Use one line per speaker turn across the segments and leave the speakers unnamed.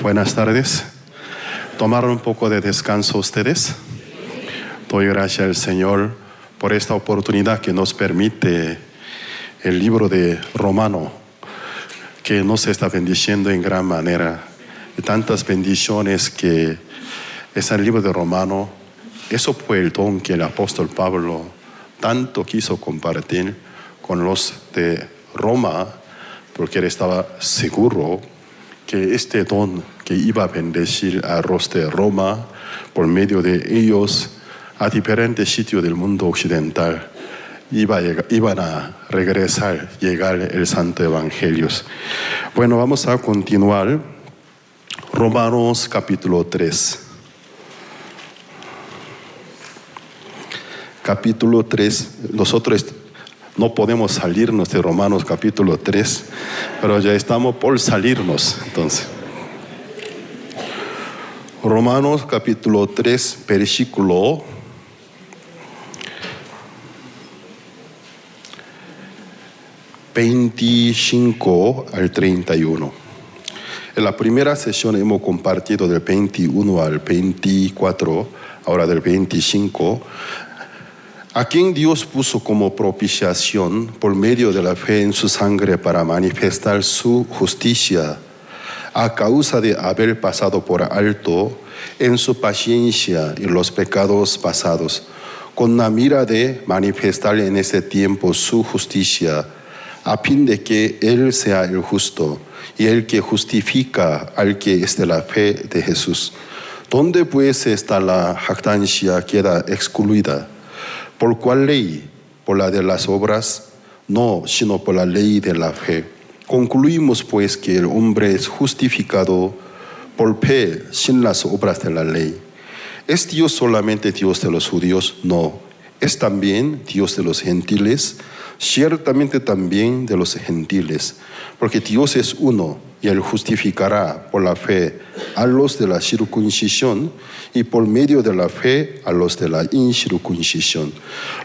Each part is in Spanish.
Buenas tardes. ¿Tomaron un poco de descanso ustedes? Doy gracias al Señor por esta oportunidad que nos permite el libro de Romano, que nos está bendiciendo en gran manera. Y tantas bendiciones que es el libro de Romano. Eso fue el don que el apóstol Pablo tanto quiso compartir con los de Roma, porque él estaba seguro que este don que iba a bendecir a los de Roma por medio de ellos a diferentes sitios del mundo occidental iban a llegar el Santo Evangelio. Bueno, vamos a continuar. Romanos capítulo 3. Capítulo 3, nosotros no podemos salirnos de Romanos capítulo 3, pero ya estamos por salirnos, entonces. Romanos capítulo 3, versículo 25 al 31. En la primera sesión hemos compartido del 21 al 24, ahora del 25. A quien Dios puso como propiciación por medio de la fe en su sangre para manifestar su justicia, a causa de haber pasado por alto en su paciencia y los pecados pasados, con la mira de manifestar en este tiempo su justicia, a fin de que Él sea el justo y el que justifica al que es de la fe de Jesús. ¿Dónde pues está la jactancia? Queda excluida. ¿Por cuál ley? ¿Por la de las obras? No, sino por la ley de la fe. Concluimos pues que el hombre es justificado por fe sin las obras de la ley. ¿Es Dios solamente Dios de los judíos? No. ¿Es también Dios de los gentiles? Ciertamente también de los gentiles, porque Dios es uno y Él justificará por la fe a los de la circuncisión y por medio de la fe a los de la incircuncisión.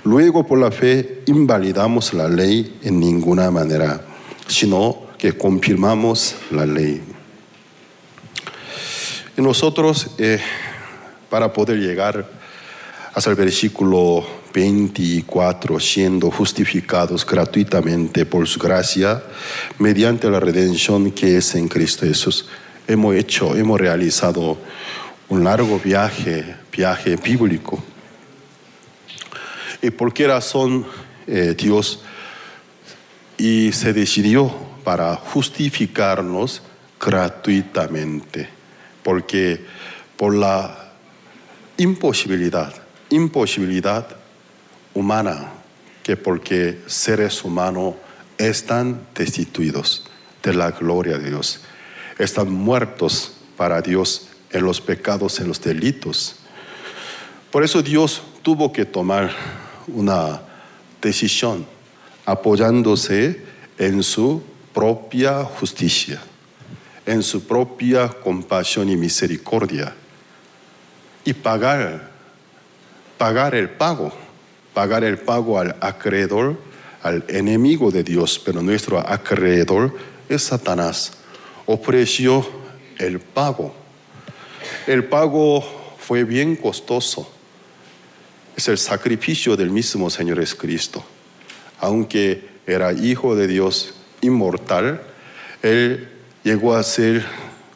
Luego por la fe invalidamos la ley en ninguna manera, sino que confirmamos la ley. Y nosotros, para poder llegar hasta el versículo 24, siendo justificados gratuitamente por su gracia, mediante la redención que es en Cristo Jesús, hemos realizado un largo viaje bíblico. ¿Y por qué razón Dios se decidió para justificarnos gratuitamente? Porque por la imposibilidad humana, que porque seres humanos están destituidos de la gloria de Dios, están muertos para Dios en los pecados, en los delitos. Por eso Dios tuvo que tomar una decisión apoyándose en su propia justicia, en su propia compasión y misericordia, y pagar el pago al acreedor, al enemigo de Dios, pero nuestro acreedor es Satanás. Ofreció el pago. El pago fue bien costoso. Es el sacrificio del mismo Señor Jesucristo. Aunque era Hijo de Dios inmortal, Él llegó a ser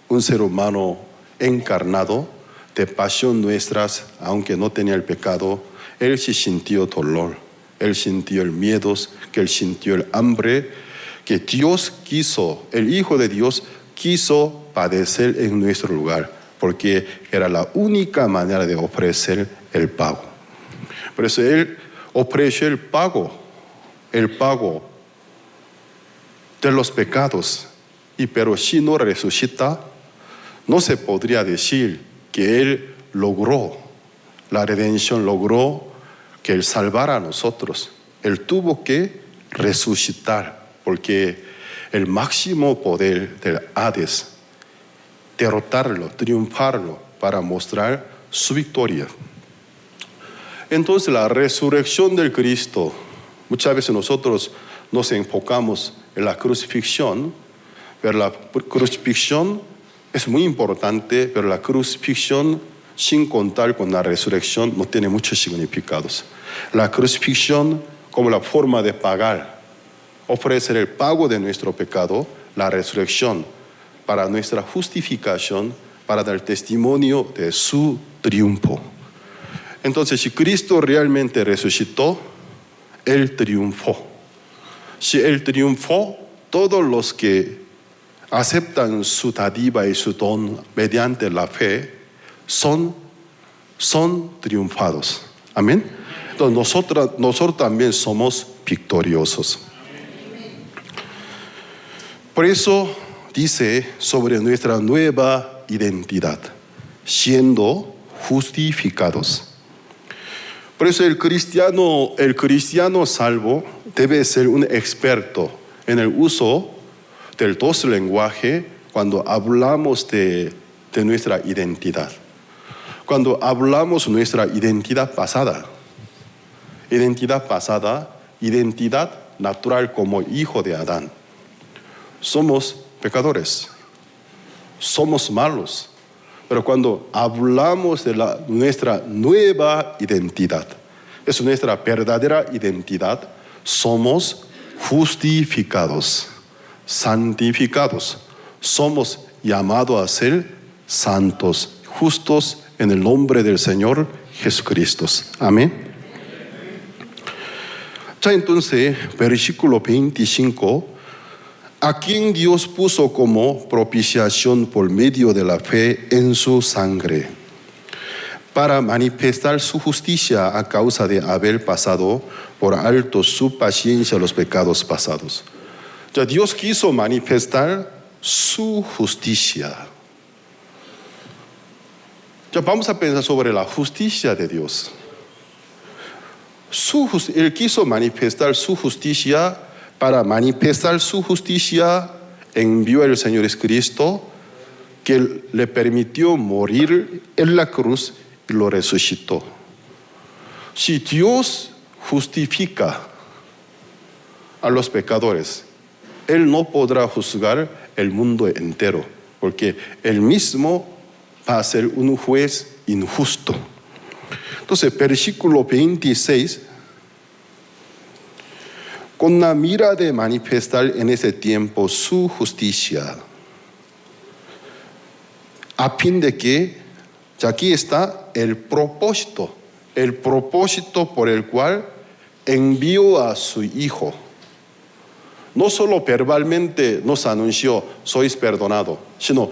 un ser humano encarnado de pasión nuestras, aunque no tenía el pecado. Él sí sintió dolor, Él sintió el miedo, que Él sintió el hambre, que Dios quiso, el Hijo de Dios quiso padecer en nuestro lugar, porque era la única manera de ofrecer el pago. Por eso Él ofreció el pago de los pecados, pero si no resucita, no se podría decir que Él logró la redención, logró que Él salvara a nosotros. Él tuvo que resucitar, porque el máximo poder del Hades, derrotarlo, triunfarlo, para mostrar su victoria. Entonces la resurrección del Cristo, muchas veces nosotros nos enfocamos en la crucifixión, pero la crucifixión es muy importante, pero la crucifixión, sin contar con la resurrección, no tiene muchos significados. La crucifixión como la forma de pagar, ofrecer el pago de nuestro pecado, la resurrección para nuestra justificación, para dar testimonio de su triunfo. Entonces, si Cristo realmente resucitó, Él triunfó. Si Él triunfó, todos los que aceptan su dádiva y su don mediante la fe son triunfados. Amén. Entonces nosotros también somos victoriosos. Por eso dice sobre nuestra nueva identidad, siendo justificados. Por eso el cristiano salvo debe ser un experto en el uso del dos lenguaje cuando hablamos de nuestra identidad. Cuando hablamos de nuestra identidad pasada, identidad natural como hijo de Adán. Somos pecadores, somos malos, pero cuando hablamos de nuestra nueva identidad, es nuestra verdadera identidad, somos justificados, santificados, somos llamados a ser santos, justos en el nombre del Señor Jesucristo. Amén. Ya entonces, versículo 25, a quien Dios puso como propiciación por medio de la fe en su sangre, para manifestar su justicia a causa de haber pasado por alto su paciencia los pecados pasados. Ya Dios quiso manifestar su justicia. Ya vamos a pensar sobre la justicia de Dios. Él quiso manifestar su justicia. Para manifestar su justicia, envió al Señor Jesucristo, que le permitió morir en la cruz y lo resucitó. Si Dios justifica a los pecadores, Él no podrá juzgar el mundo entero, porque Él mismo va a ser un juez injusto. Entonces, versículo 26, con la mira de manifestar en ese tiempo su justicia, a fin de que, ya aquí está el propósito por el cual envió a su Hijo. No solo verbalmente nos anunció, sois perdonado, sino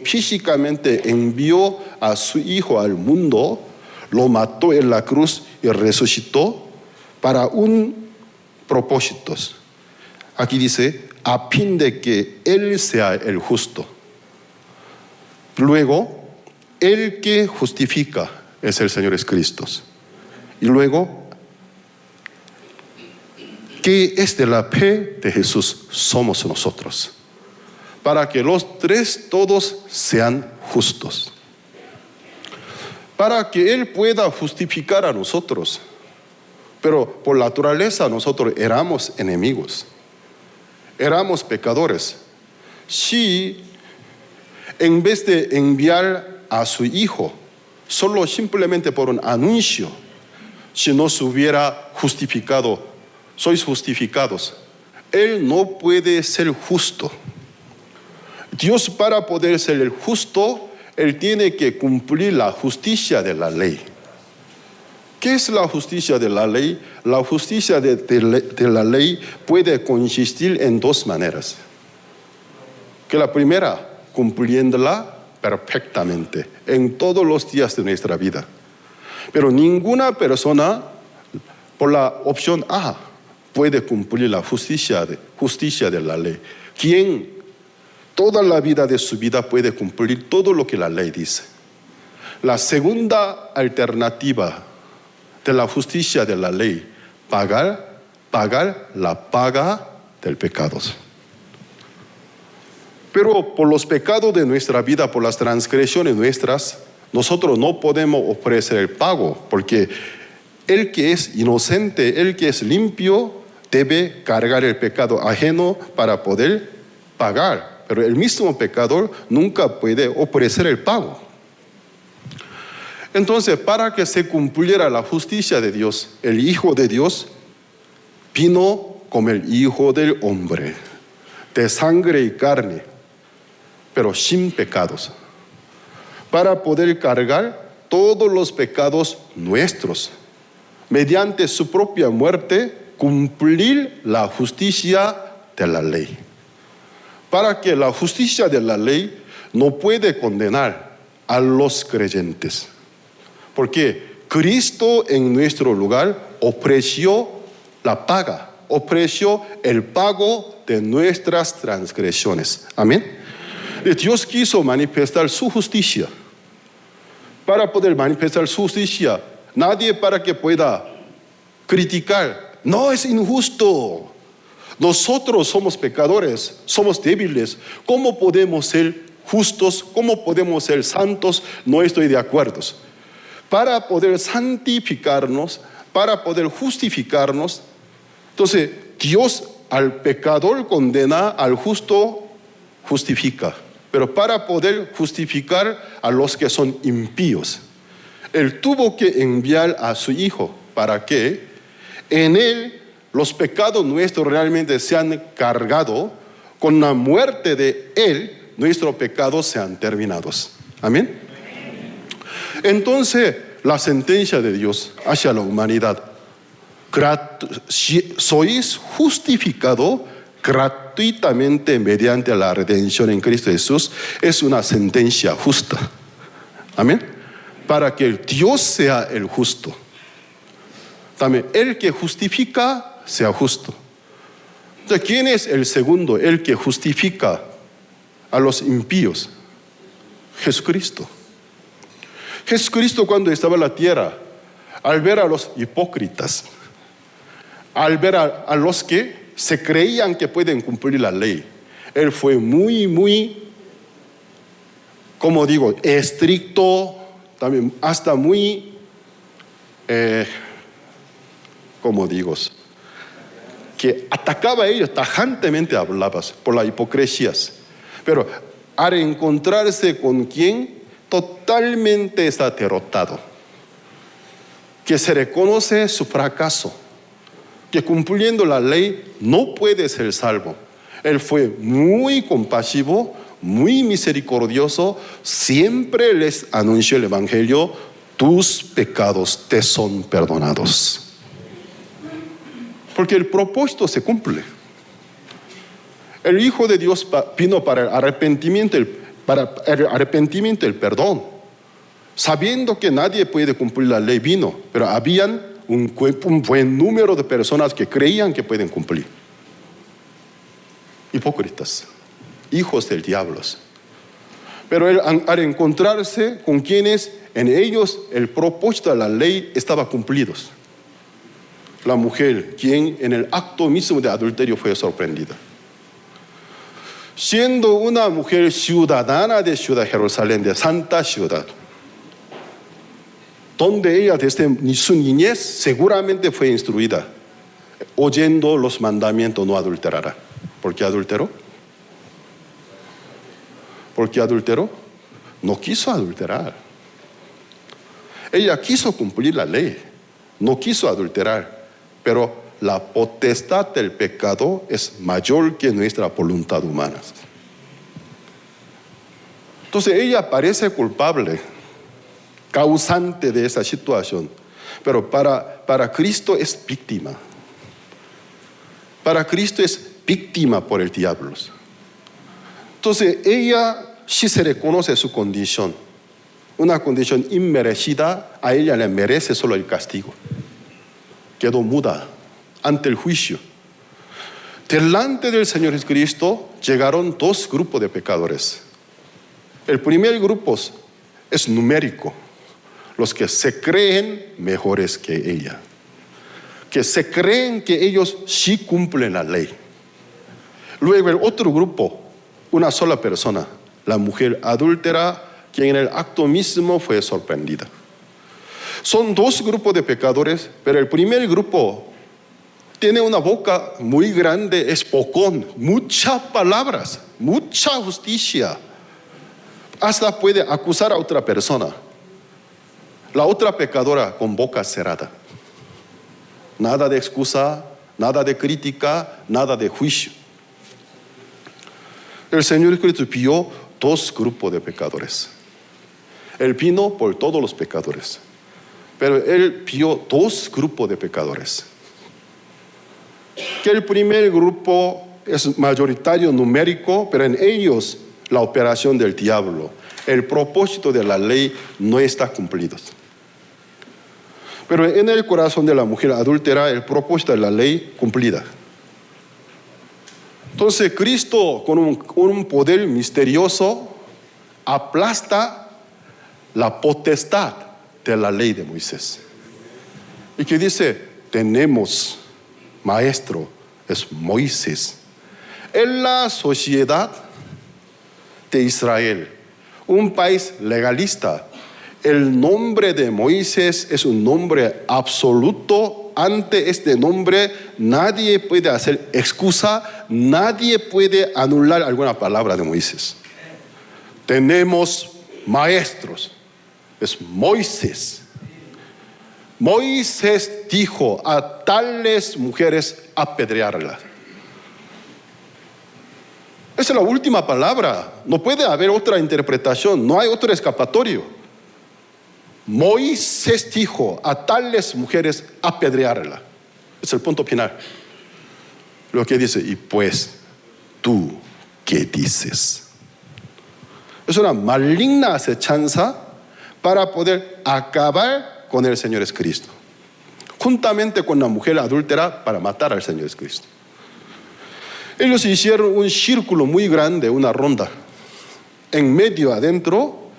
físicamente envió a su Hijo al mundo, lo mató en la cruz y resucitó para un propósito. Aquí dice, a fin de que Él sea el justo. Luego, el que justifica es el Señor Jesucristo. Y luego, que es de la fe de Jesús somos nosotros, para que los tres todos sean justos, para que Él pueda justificar a nosotros. Pero por naturaleza nosotros éramos enemigos, éramos pecadores. Si en vez de enviar a su Hijo, solo simplemente por un anuncio, si no se hubiera justificado, sois justificados, Él no puede ser justo. Dios, para poder ser el justo, Él tiene que cumplir la justicia de la ley. ¿Qué es la justicia de la ley? La justicia de la ley puede consistir en dos maneras. Que la primera, cumpliéndola perfectamente en todos los días de nuestra vida. Pero ninguna persona, por la opción A, puede cumplir la justicia de la ley. ¿Quién toda la vida de su vida puede cumplir todo lo que la ley dice? La segunda alternativa de la justicia de la ley, pagar la paga del pecado. Pero por los pecados de nuestra vida, por las transgresiones nuestras, nosotros no podemos ofrecer el pago, porque el que es inocente, el que es limpio, debe cargar el pecado ajeno para poder pagar. pero el mismo pecador nunca puede ofrecer el pago. Entonces, para que se cumpliera la justicia de Dios, el Hijo de Dios vino como el Hijo del Hombre, de sangre y carne, pero sin pecados, para poder cargar todos los pecados nuestros, mediante su propia muerte, cumplir la justicia de la ley. Para que la justicia de la ley no puede condenar a los creyentes, porque Cristo en nuestro lugar ofreció la paga, ofreció el pago de nuestras transgresiones. Amén. Dios quiso manifestar su justicia. Para poder manifestar su justicia, nadie para que pueda criticar. No, es injusto. Nosotros somos pecadores, somos débiles. ¿Cómo podemos ser justos? ¿Cómo podemos ser santos? No estoy de acuerdo. Para poder santificarnos, para poder justificarnos, entonces Dios al pecador condena, al justo justifica. Pero para poder justificar a los que son impíos, Él tuvo que enviar a su Hijo para que en Él los pecados nuestros realmente sean cargados. Con la muerte de Él, nuestros pecados sean terminados. Amén. Entonces, la sentencia de Dios hacia la humanidad: sois justificados gratuitamente mediante la redención en Cristo Jesús, es una sentencia justa. Amén. Para que el Dios sea el justo, también el que justifica sea justo. Entonces, ¿quién es el segundo? El que justifica a los impíos. Jesucristo. Jesucristo, cuando estaba en la tierra, al ver a los hipócritas, al ver a los que se creían que pueden cumplir la ley, Él fue muy, como digo, estricto, también hasta muy, como digo, que atacaba a ellos, tajantemente hablaba por las hipocresías. Pero al encontrarse con quien totalmente está derrotado, que se reconoce su fracaso, que cumpliendo la ley no puede ser salvo. Él fue muy compasivo, muy misericordioso, siempre les anunció el Evangelio: tus pecados te son perdonados. Porque el propósito se cumple. El Hijo de Dios vino para el arrepentimiento, el perdón. Sabiendo que nadie puede cumplir la ley, vino, pero habían un buen número de personas que creían que pueden cumplir. Hipócritas, hijos del diablo. Pero él, al encontrarse con quienes en ellos el propósito de la ley estaba cumplido. La mujer, quien en el acto mismo de adulterio fue sorprendida. Siendo una mujer ciudadana de Ciudad Jerusalén, de Santa Ciudad, donde ella desde su niñez seguramente fue instruida, oyendo los mandamientos: no adulterará. ¿Por qué adulteró? ¿Por qué adulteró? No quiso adulterar. Ella quiso cumplir la ley, no quiso adulterar, pero la potestad del pecado es mayor que nuestra voluntad humana. Entonces ella parece culpable, causante de esa situación, pero para Cristo es víctima. Para Cristo es víctima por el diablo. Entonces ella sí se reconoce su condición, una condición inmerecida. A ella le merece solo el castigo. Quedó muda ante el juicio. Delante del Señor Jesucristo llegaron dos grupos de pecadores. El primer grupo es numérico, los que se creen mejores que ella, que se creen que ellos sí cumplen la ley. Luego el otro grupo, una sola persona, la mujer adúltera, quien en el acto mismo fue sorprendida. Son dos grupos de pecadores, pero el primer grupo Tiene una boca muy grande, es bocón, muchas palabras, mucha justicia. Hasta puede acusar a otra persona. La otra pecadora con boca cerrada. Nada de excusa, nada de crítica, nada de juicio. El Señor Cristo vio dos grupos de pecadores. Él vino por todos los pecadores, pero Él vio dos grupos de pecadores. Que el primer grupo es mayoritario numérico, pero en ellos la operación del diablo, el propósito de la ley no está cumplido. Pero en el corazón de la mujer adúltera, el propósito de la ley cumplida. Entonces Cristo, con un poder misterioso, aplasta la potestad de la ley de Moisés. Y que dice, tenemos maestro, es Moisés. En la sociedad de Israel, un país legalista, el nombre de Moisés es un nombre absoluto. Ante este nombre nadie puede hacer excusa, nadie puede anular alguna palabra de Moisés. Tenemos maestros, es Moisés. Moisés dijo a tales mujeres apedrearlas. Esa es la última palabra, no puede haber otra interpretación, no hay otro escapatorio. Moisés dijo a tales mujeres apedrearla. Es el punto final. Lo que dice, y pues, ¿tú qué dices? Es una maligna acechanza para poder acabar con el Señor Jesucristo, juntamente con la mujer adúltera para matar al Señor Jesucristo. Ellos hicieron un círculo muy grande, una ronda. En medio, adentro,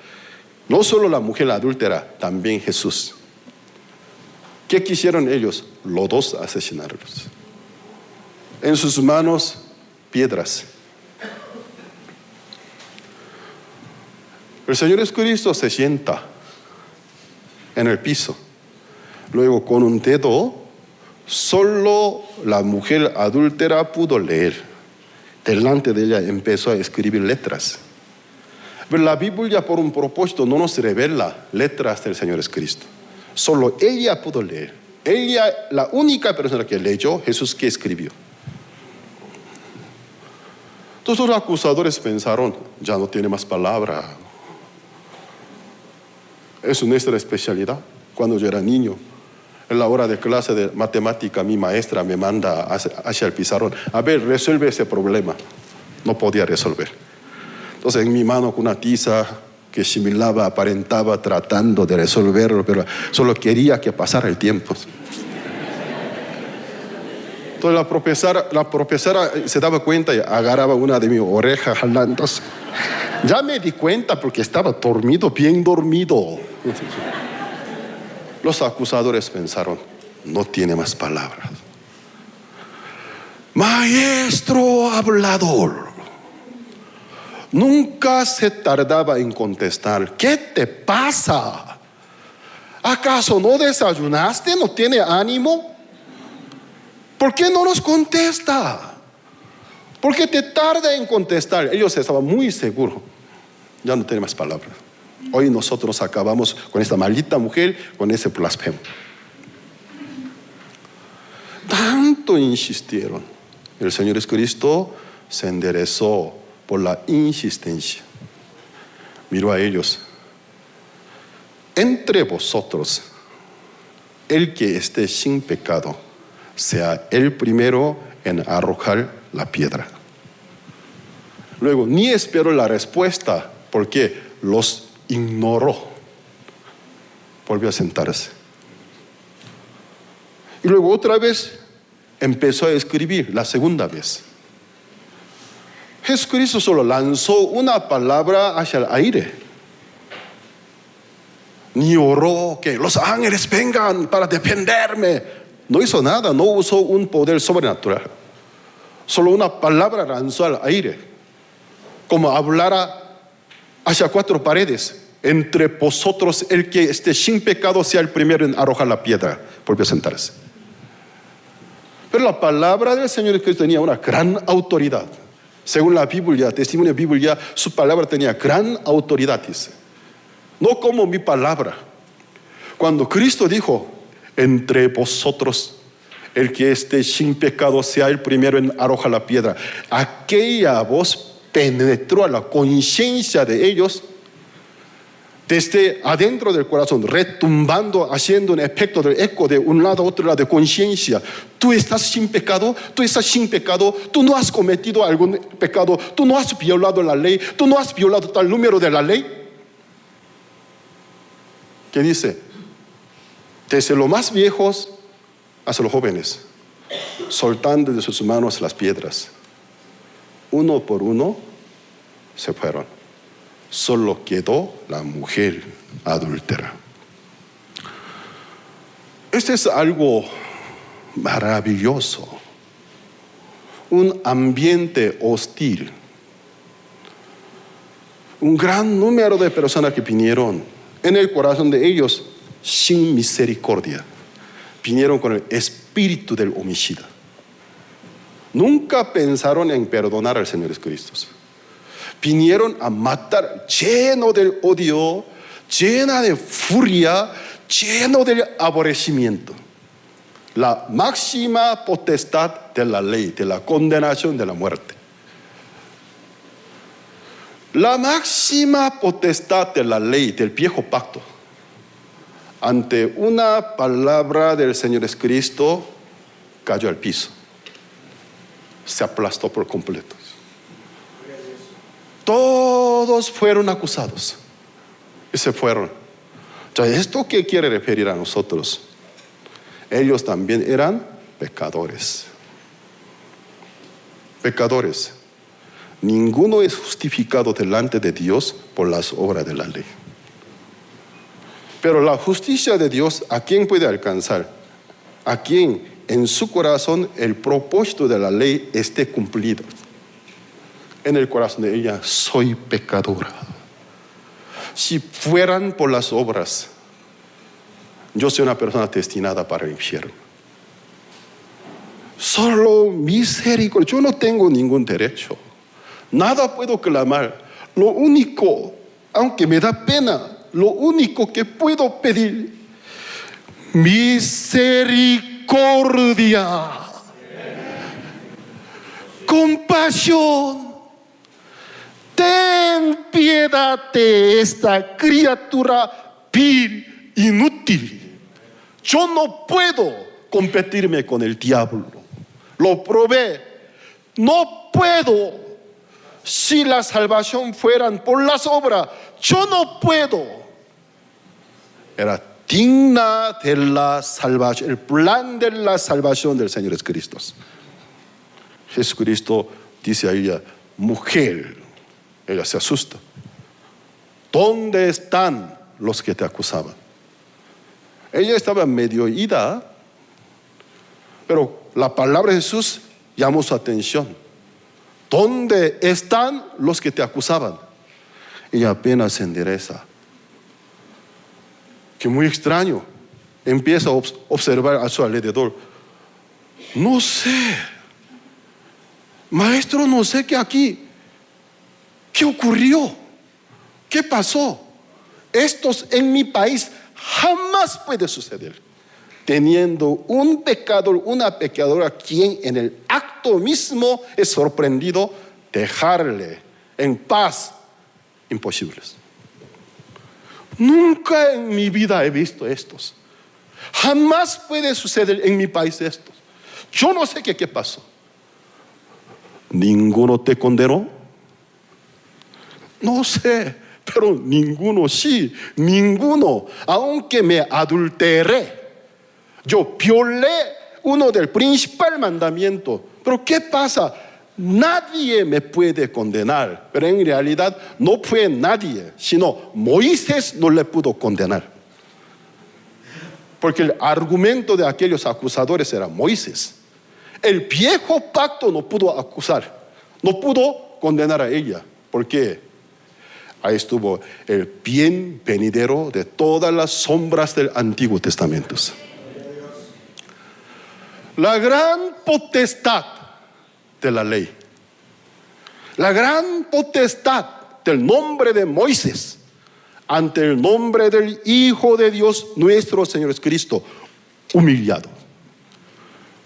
no solo la mujer adúltera, también Jesús. ¿Qué quisieron ellos? Los dos asesinarlos. En sus manos, piedras. El Señor Jesucristo se sienta en el piso. Luego, con un dedo, solo la mujer adúltera pudo leer. Delante de ella empezó a escribir letras. Pero la Biblia, por un propósito, no nos revela letras del Señor Jesucristo. Solo ella pudo leer. Ella, la única persona que leyó, Jesús que escribió. Entonces los acusadores pensaron, ya no tiene más palabra. Es nuestra especialidad. Cuando yo era niño, en la hora de clase de matemática, mi maestra me manda hacia el pizarrón. A ver, resuelve ese problema. No podía resolver. Entonces en mi mano con una tiza que simulaba, aparentaba, tratando de resolverlo, pero solo quería que pasara el tiempo. Entonces la profesora se daba cuenta y agarraba una de mis orejas jalando. Ya me di cuenta porque estaba dormido, bien dormido. Los acusadores pensaron, no tiene más palabras. Maestro hablador. Nunca se tardaba en contestar. ¿Qué te pasa? ¿Acaso no desayunaste? ¿No tiene ánimo? ¿Por qué no nos contesta? ¿Por qué te tarda en contestar? Ellos estaban muy seguros. Ya no tiene más palabras. Hoy nosotros acabamos con esta maldita mujer, con ese blasfemo. Tanto insistieron. El Señor Jesucristo se enderezó por la insistencia. Miró a ellos. Entre vosotros, el que esté sin pecado, sea el primero en arrojar la piedra. Luego, ni esperó la respuesta, porque los ignoró. Volvió a sentarse. Y luego otra vez empezó a escribir, la segunda vez. Jesucristo solo lanzó una palabra hacia el aire. Ni oró que los ángeles vengan para defenderme. No hizo nada, no usó un poder sobrenatural. Solo una palabra lanzó al aire. Como hablara hacia cuatro paredes. Entre vosotros el que esté sin pecado sea el primero en arrojar la piedra. Volvió a sentarse. Pero la palabra del Señor Jesucristo tenía una gran autoridad. Según la Biblia, testimonio de Biblia, su palabra tenía gran autoridad, dice. No como mi palabra. Cuando Cristo dijo, entre vosotros, el que esté sin pecado sea el primero en arrojar la piedra, aquella voz penetró a la conciencia de ellos desde adentro del corazón, retumbando, haciendo un efecto del eco de un lado a otro lado de conciencia. Tú estás sin pecado, tú estás sin pecado, tú no has cometido algún pecado, tú no has violado la ley, tú no has violado tal número de la ley. ¿Qué dice? Desde los más viejos hasta los jóvenes, soltando de sus manos las piedras. Uno por uno se fueron. Solo quedó la mujer adúltera. Este es algo maravilloso. Un ambiente hostil. Un gran número de personas que vinieron en el corazón de ellos sin misericordia. Vinieron con el espíritu del homicida. Nunca pensaron en perdonar al Señor Jesucristo. Vinieron a matar, lleno del odio, llena de furia, lleno del aborrecimiento. La máxima potestad de la ley, de la condenación, de la muerte. La máxima potestad de la ley, del viejo pacto, ante una palabra del Señor Jesucristo, cayó al piso. Se aplastó por completo. Todos fueron acusados y se fueron. Entonces, ¿esto qué quiere referir a nosotros? Ellos también eran pecadores. Pecadores. Ninguno es justificado delante de Dios por las obras de la ley. Pero la justicia de Dios, ¿a quién puede alcanzar? A quien en su corazón el propósito de la ley esté cumplido. En el corazón de ella, soy pecadora. Si fueran por las obras, yo soy una persona destinada para el infierno. Solo misericordia. Yo no tengo ningún derecho. Nada puedo clamar. Lo único, aunque me da pena, lo único que puedo pedir, misericordia, compasión. Ten piedad de esta criatura vil, inútil. Yo no puedo competirme con el diablo. Lo probé. No puedo. Si la salvación fueran por las obras, yo no puedo. Era digna de la salvación, el plan de la salvación del Señor Jesucristo. Jesucristo dice a ella, mujer. Ella se asusta. ¿Dónde están los que te acusaban? Ella estaba medio ida, pero la palabra de Jesús llamó su atención. ¿Dónde están los que te acusaban? Ella apenas se endereza. Que muy extraño. Empieza a observar a su alrededor. No sé. Maestro, no sé qué aquí. ¿Qué ocurrió? ¿Qué pasó? Esto en mi país jamás puede suceder. Teniendo un pecador, una pecadora, quien en el acto mismo es sorprendido, dejarle en paz, imposibles. Nunca en mi vida he visto estos. Jamás puede suceder en mi país estos. Yo no sé qué pasó. ¿Ninguno te condenó? No sé, pero ninguno sí, ninguno. Aunque me adulteré, yo violé uno del principal mandamiento. Pero ¿qué pasa? Nadie me puede condenar. Pero en realidad no fue nadie, sino Moisés no le pudo condenar. Porque el argumento de aquellos acusadores era Moisés. El viejo pacto no pudo acusar, no pudo condenar a ella. ¿Por qué? Ahí estuvo el bien venidero de todas las sombras del Antiguo Testamento. la gran potestad de la ley, la gran potestad del nombre de Moisés ante el nombre del Hijo de Dios, nuestro Señor Jesucristo, humillado.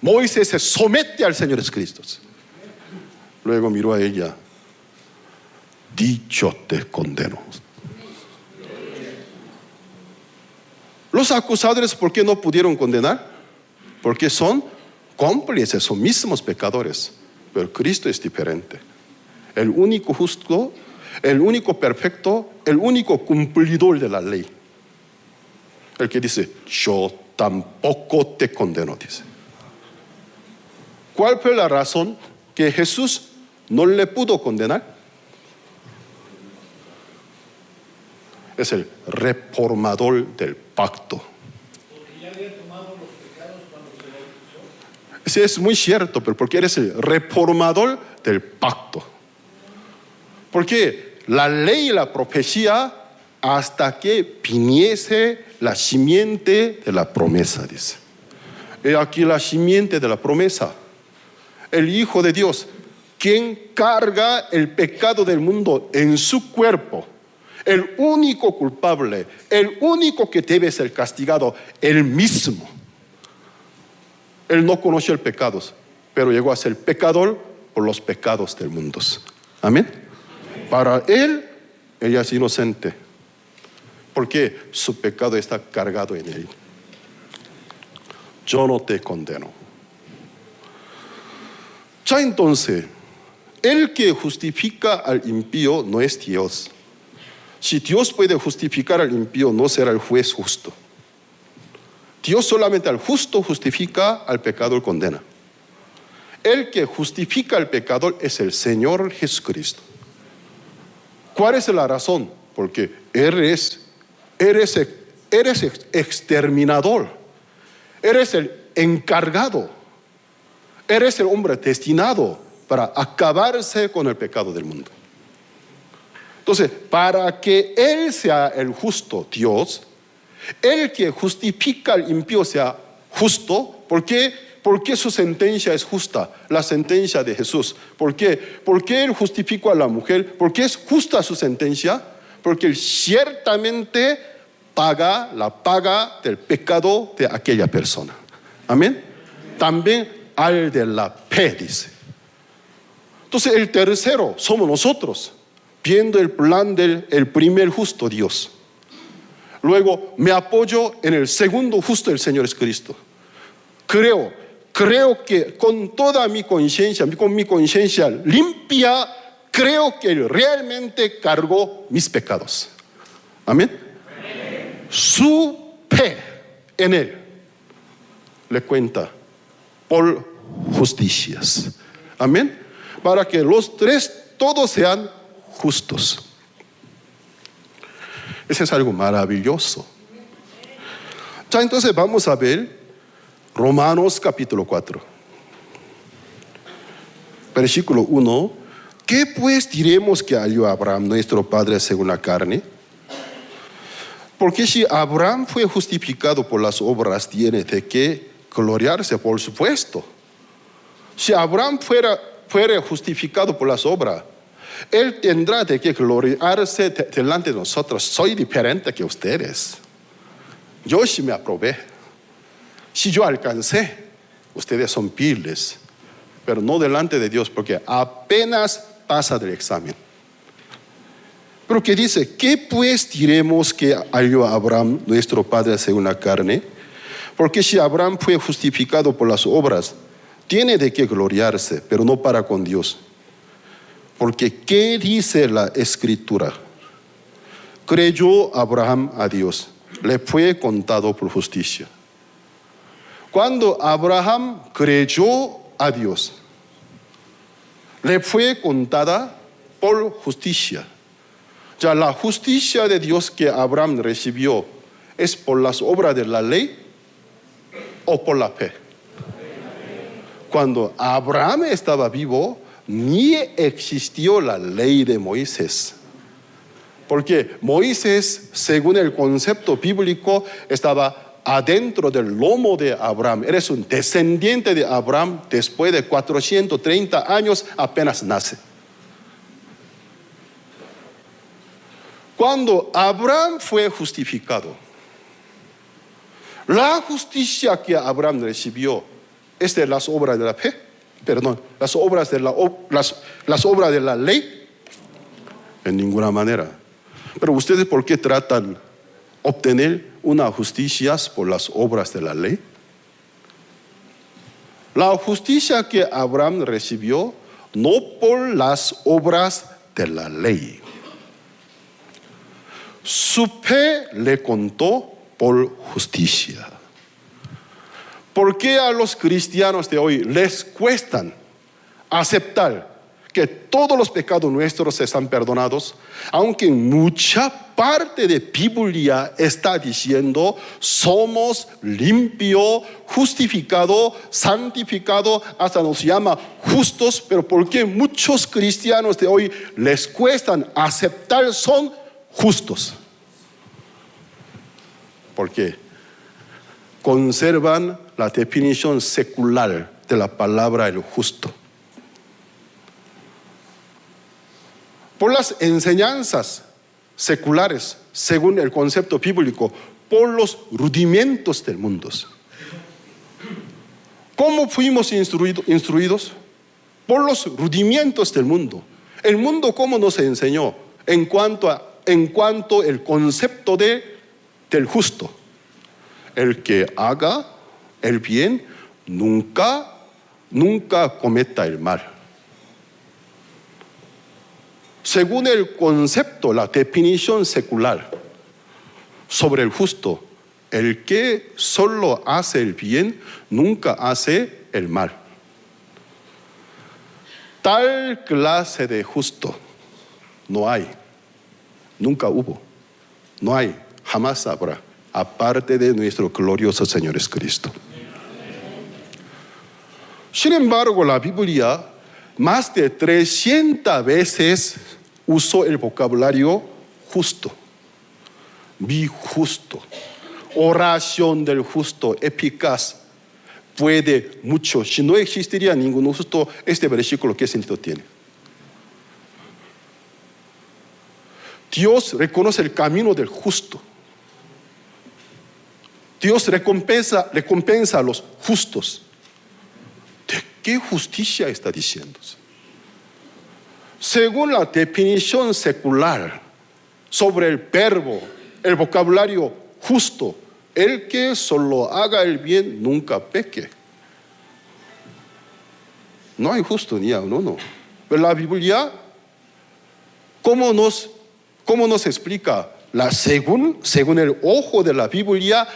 Moisés se somete al Señor Jesucristo. Luego miró a ella: dicho te condeno. Los acusadores, ¿por qué no pudieron condenar? Porque son cómplices, son mismos pecadores. Pero Cristo es diferente. El único justo, el único perfecto, el único cumplidor de la ley. El que dice: yo tampoco te condeno, dice. ¿Cuál fue la razón que Jesús no le pudo condenar? Es el reformador del pacto.
Porque ya había tomado los pecados cuando se bautizó.
Sí, es muy cierto, pero porque eres el reformador del pacto. Porque la ley y la profecía hasta que viniese la simiente de la promesa, dice. He aquí la simiente de la promesa, el Hijo de Dios, quien carga el pecado del mundo en su cuerpo. El único culpable, el único que debe ser castigado, él mismo. Él no conoció el pecado, pero llegó a ser pecador por los pecados del mundo. Amén. Para él, ella es inocente, porque su pecado está cargado en él. Yo no te condeno. Ya entonces, el que justifica al impío no es Dios. Si Dios puede justificar al impío, no será el juez justo. Dios solamente al justo justifica, al pecador condena. El que justifica al pecador es el Señor Jesucristo. ¿Cuál es la razón? Porque eres exterminador, eres el encargado, eres el hombre destinado para acabarse con el pecado del mundo. Entonces, para que Él sea el justo Dios, el que justifica al impío sea justo, ¿por qué? Porque su sentencia es justa, la sentencia de Jesús. ¿Por qué? Porque Él justificó a la mujer, porque es justa su sentencia, porque Él ciertamente paga la paga del pecado de aquella persona. Amén. También al de la fe, dice. Entonces, el tercero somos nosotros, viendo el plan del primer justo Dios. Luego me apoyo en el segundo justo, el Señor Jesucristo. Creo que con toda mi conciencia, con mi conciencia limpia, creo que Él realmente cargó mis pecados. Amén. Su fe en Él le cuenta por justicias. Amén. Para que los tres todos sean justos. Eso es algo maravilloso. Ya entonces vamos a ver Romanos capítulo 4. Versículo 1. ¿Qué pues diremos que halló Abraham, nuestro padre según la carne? Porque si Abraham fue justificado por las obras, tiene de qué gloriarse, por supuesto. Si Abraham fuera justificado por las obras, él tendrá de que gloriarse delante de nosotros. Soy diferente que ustedes. Yo sí me aprobé. Si yo alcancé, ustedes son piles, pero no delante de Dios, porque apenas pasa del examen. Pero que dice, ¿qué pues diremos que halló Abraham, nuestro padre según la carne? Porque si Abraham fue justificado por las obras, tiene de qué gloriarse, pero no para con Dios. Porque ¿qué dice la Escritura? Creyó Abraham a Dios, le fue contado por justicia. Cuando Abraham creyó a Dios, le fue contada por justicia. Ya la justicia de Dios que Abraham recibió, ¿es por las obras de la ley o por la fe? Cuando Abraham estaba vivo, ni existió la ley de Moisés. Porque Moisés, según el concepto bíblico, estaba adentro del lomo de Abraham. Eres un descendiente de Abraham después de 430 años apenas nace. Cuando Abraham fue justificado, la justicia que Abraham recibió es de las obras de la fe, perdón, las obras de la ley, en ninguna manera. Pero ustedes, ¿por qué tratan obtener una justicia por las obras de la ley? La justicia que Abraham recibió no por las obras de la ley. Su fe le contó por justicia. ¿Por qué a los cristianos de hoy les cuesta aceptar que todos los pecados nuestros están perdonados, aunque en mucha parte de Biblia está diciendo somos limpios, justificados, santificados, hasta nos llama justos? Pero ¿por qué muchos cristianos de hoy les cuesta aceptar son justos? Porque conservan la definición secular de la palabra el justo. Por las enseñanzas seculares, según el concepto bíblico, por los rudimentos del mundo. ¿Cómo fuimos instruidos? Por los rudimentos del mundo. El mundo, ¿cómo nos enseñó? En cuanto al concepto del justo. El que haga el bien nunca cometa el mal. Según el concepto, la definición secular sobre el justo, el que solo hace el bien nunca hace el mal. Tal clase de justo no hay, nunca hubo, no hay, jamás habrá, aparte de nuestro glorioso Señor Jesucristo. Sin embargo, la Biblia más de 300 veces usó el vocabulario justo, vi justo, oración del justo, eficaz, puede mucho. Si no existiría ningún justo, este versículo, ¿qué sentido tiene? Dios reconoce el camino del justo. Dios recompensa a los justos. ¿De qué justicia está diciendo? Según la definición secular sobre el verbo, el vocabulario justo, el que solo haga el bien nunca peque. No hay justo ni a uno. Pero la Biblia, ¿cómo nos explica? Según el ojo de la Biblia,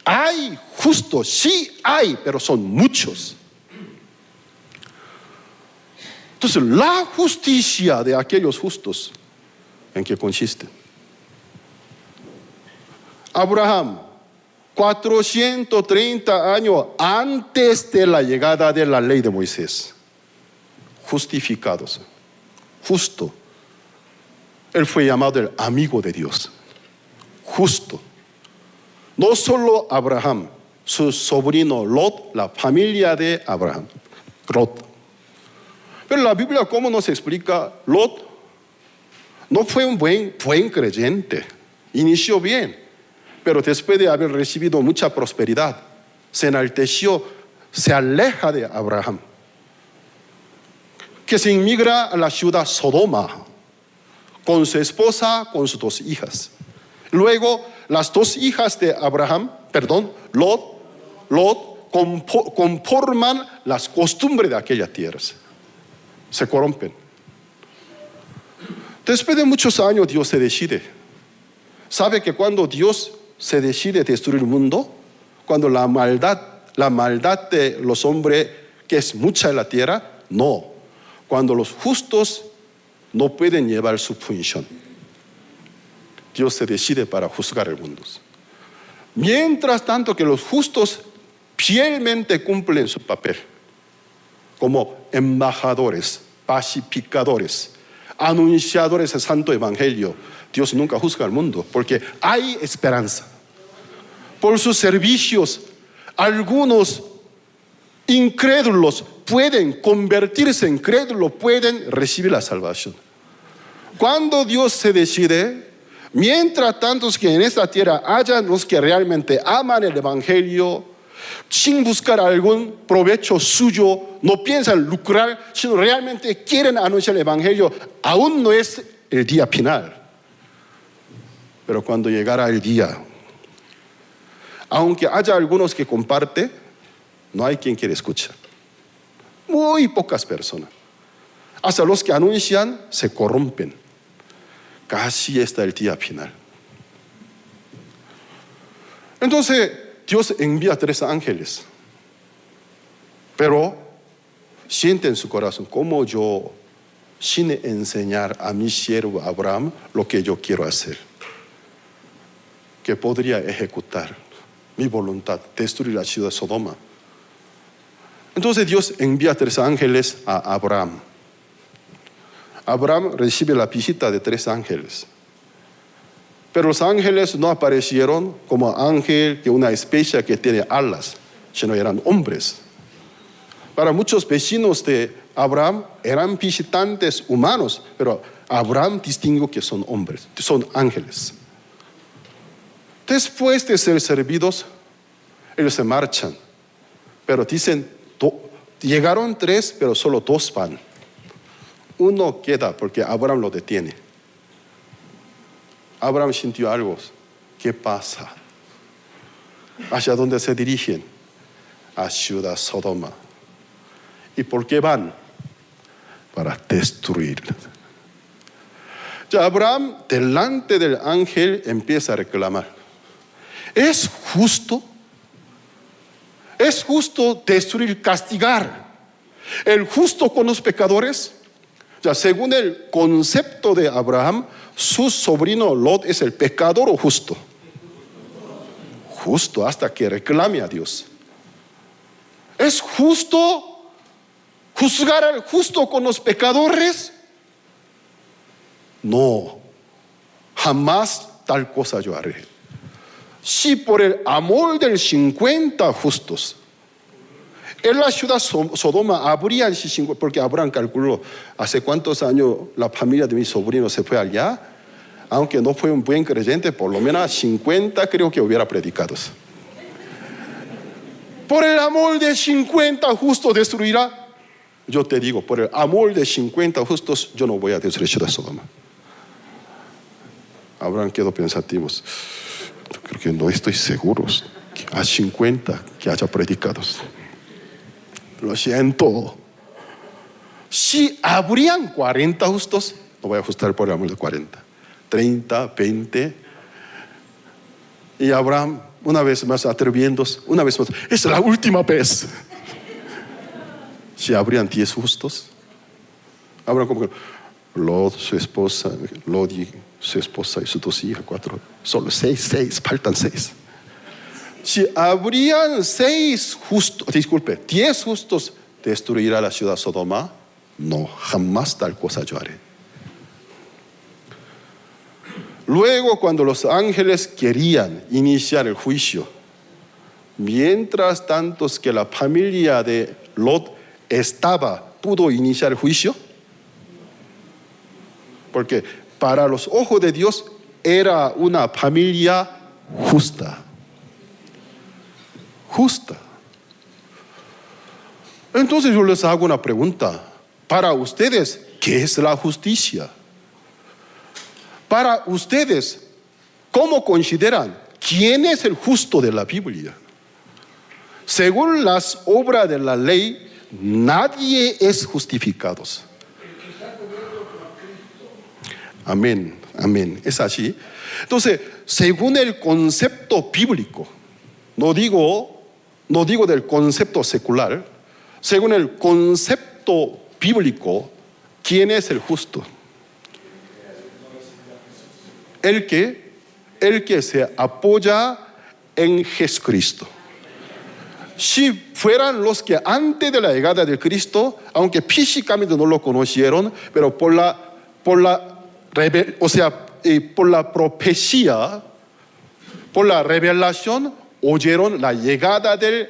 hay justos, sí hay, pero son muchos. Entonces, la justicia de aquellos justos, ¿en qué consiste? Abraham, 430 años antes de la llegada de la ley de Moisés, justificados, justo. Él fue llamado el amigo de Dios, justo. No solo Abraham, su sobrino Lot, la familia de Abraham, Lot. Pero la Biblia, ¿cómo nos explica? Lot no fue un buen creyente, inició bien, pero después de haber recibido mucha prosperidad, se enalteció, se aleja de Abraham, que se inmigra a la ciudad Sodoma, con su esposa, con sus 2 hijas. Luego, las 2 hijas de Lot conforman las costumbres de aquellas tierras. Se corrompen. Después de muchos años, Dios se decide. ¿Sabe que cuando Dios se decide destruir el mundo, cuando la maldad de los hombres, que es mucha en la tierra? No. Cuando los justos no pueden llevar su función, Dios se decide para juzgar el mundo. Mientras tanto que los justos fielmente cumplen su papel como embajadores, pacificadores, anunciadores del santo evangelio, Dios nunca juzga al mundo porque hay esperanza. por sus servicios, algunos incrédulos pueden convertirse en crédulos, pueden recibir la salvación. Cuando Dios se decide, mientras tantos que en esta tierra hayan los que realmente aman el Evangelio, sin buscar algún provecho suyo, no piensan lucrar, sino realmente quieren anunciar el Evangelio, aún no es el día final. Pero cuando llegará el día, aunque haya algunos que comparten, no hay quien quiera escuchar. Muy pocas personas. Hasta los que anuncian se corrompen. Casi está el día final. Entonces, Dios envía 3 ángeles. Pero siente en su corazón, ¿cómo yo, sin enseñar a mi siervo Abraham lo que yo quiero hacer? Que podría ejecutar mi voluntad, destruir la ciudad de Sodoma. Entonces Dios envía 3 ángeles a Abraham. Abraham recibe la visita de 3 ángeles. Pero los ángeles no aparecieron como ángel de una especie que tiene alas, sino eran hombres. Para muchos vecinos de Abraham eran visitantes humanos, pero Abraham distinguió que son hombres, son ángeles. Después de ser servidos, ellos se marchan. Pero dicen, llegaron 3, pero solo 2 van. Uno queda porque Abraham lo detiene. Abraham sintió algo. ¿Qué pasa? ¿Hacia dónde se dirigen? A ciudad Sodoma. ¿Y por qué van? Para destruirla. Ya Abraham, delante del ángel, empieza a reclamar. ¿Es justo? ¿Es justo destruir, castigar el justo con los pecadores? Ya, según el concepto de Abraham, su sobrino Lot es el pecador o justo. Justo, hasta que reclame a Dios. ¿Es justo juzgar al justo con los pecadores? No, jamás tal cosa yo haré. Si por el amor de los 50 justos en la ciudad Sodoma habrían, porque Abraham calculó hace cuántos años la familia de mi sobrino se fue allá, aunque no fue un buen creyente, por lo menos 50 creo que hubiera predicado. Por el amor de 50 justos destruirá. Yo te digo, por el amor de 50 justos yo no voy a destruir la ciudad Sodoma. Abraham quedó pensativo. Creo que no estoy seguro que a 50 que haya predicados. Lo siento. Si habrían 40 justos, no voy a ajustar por el amor de 40, 30, 20. Y Abraham, una vez más atreviéndose, una vez más, es la última vez. Si habrían 10 justos, Abraham como que Lot, su esposa, su esposa y sus 2 hijas, 4, solo 6, faltan 6. Si habrían 6 justos, 10 justos, ¿destruirá la ciudad Sodoma? No, jamás tal cosa yo haré. Luego, cuando los ángeles querían iniciar el juicio, mientras tanto que la familia de Lot pudo iniciar el juicio, porque para los ojos de Dios era una familia justa. Entonces yo les hago una pregunta. Para ustedes, ¿qué es la justicia? Para ustedes, ¿cómo consideran quién es el justo de la Biblia? Según las obras de la ley, nadie es justificado. Amén, amén. Es así. Entonces, según el concepto bíblico, no digo del concepto secular, según el concepto bíblico, ¿quién es el justo? El que se apoya en Jesucristo. Si fueran los que antes de la llegada de Cristo, aunque físicamente no lo conocieron, pero por la profecía, por la revelación, oyeron la llegada de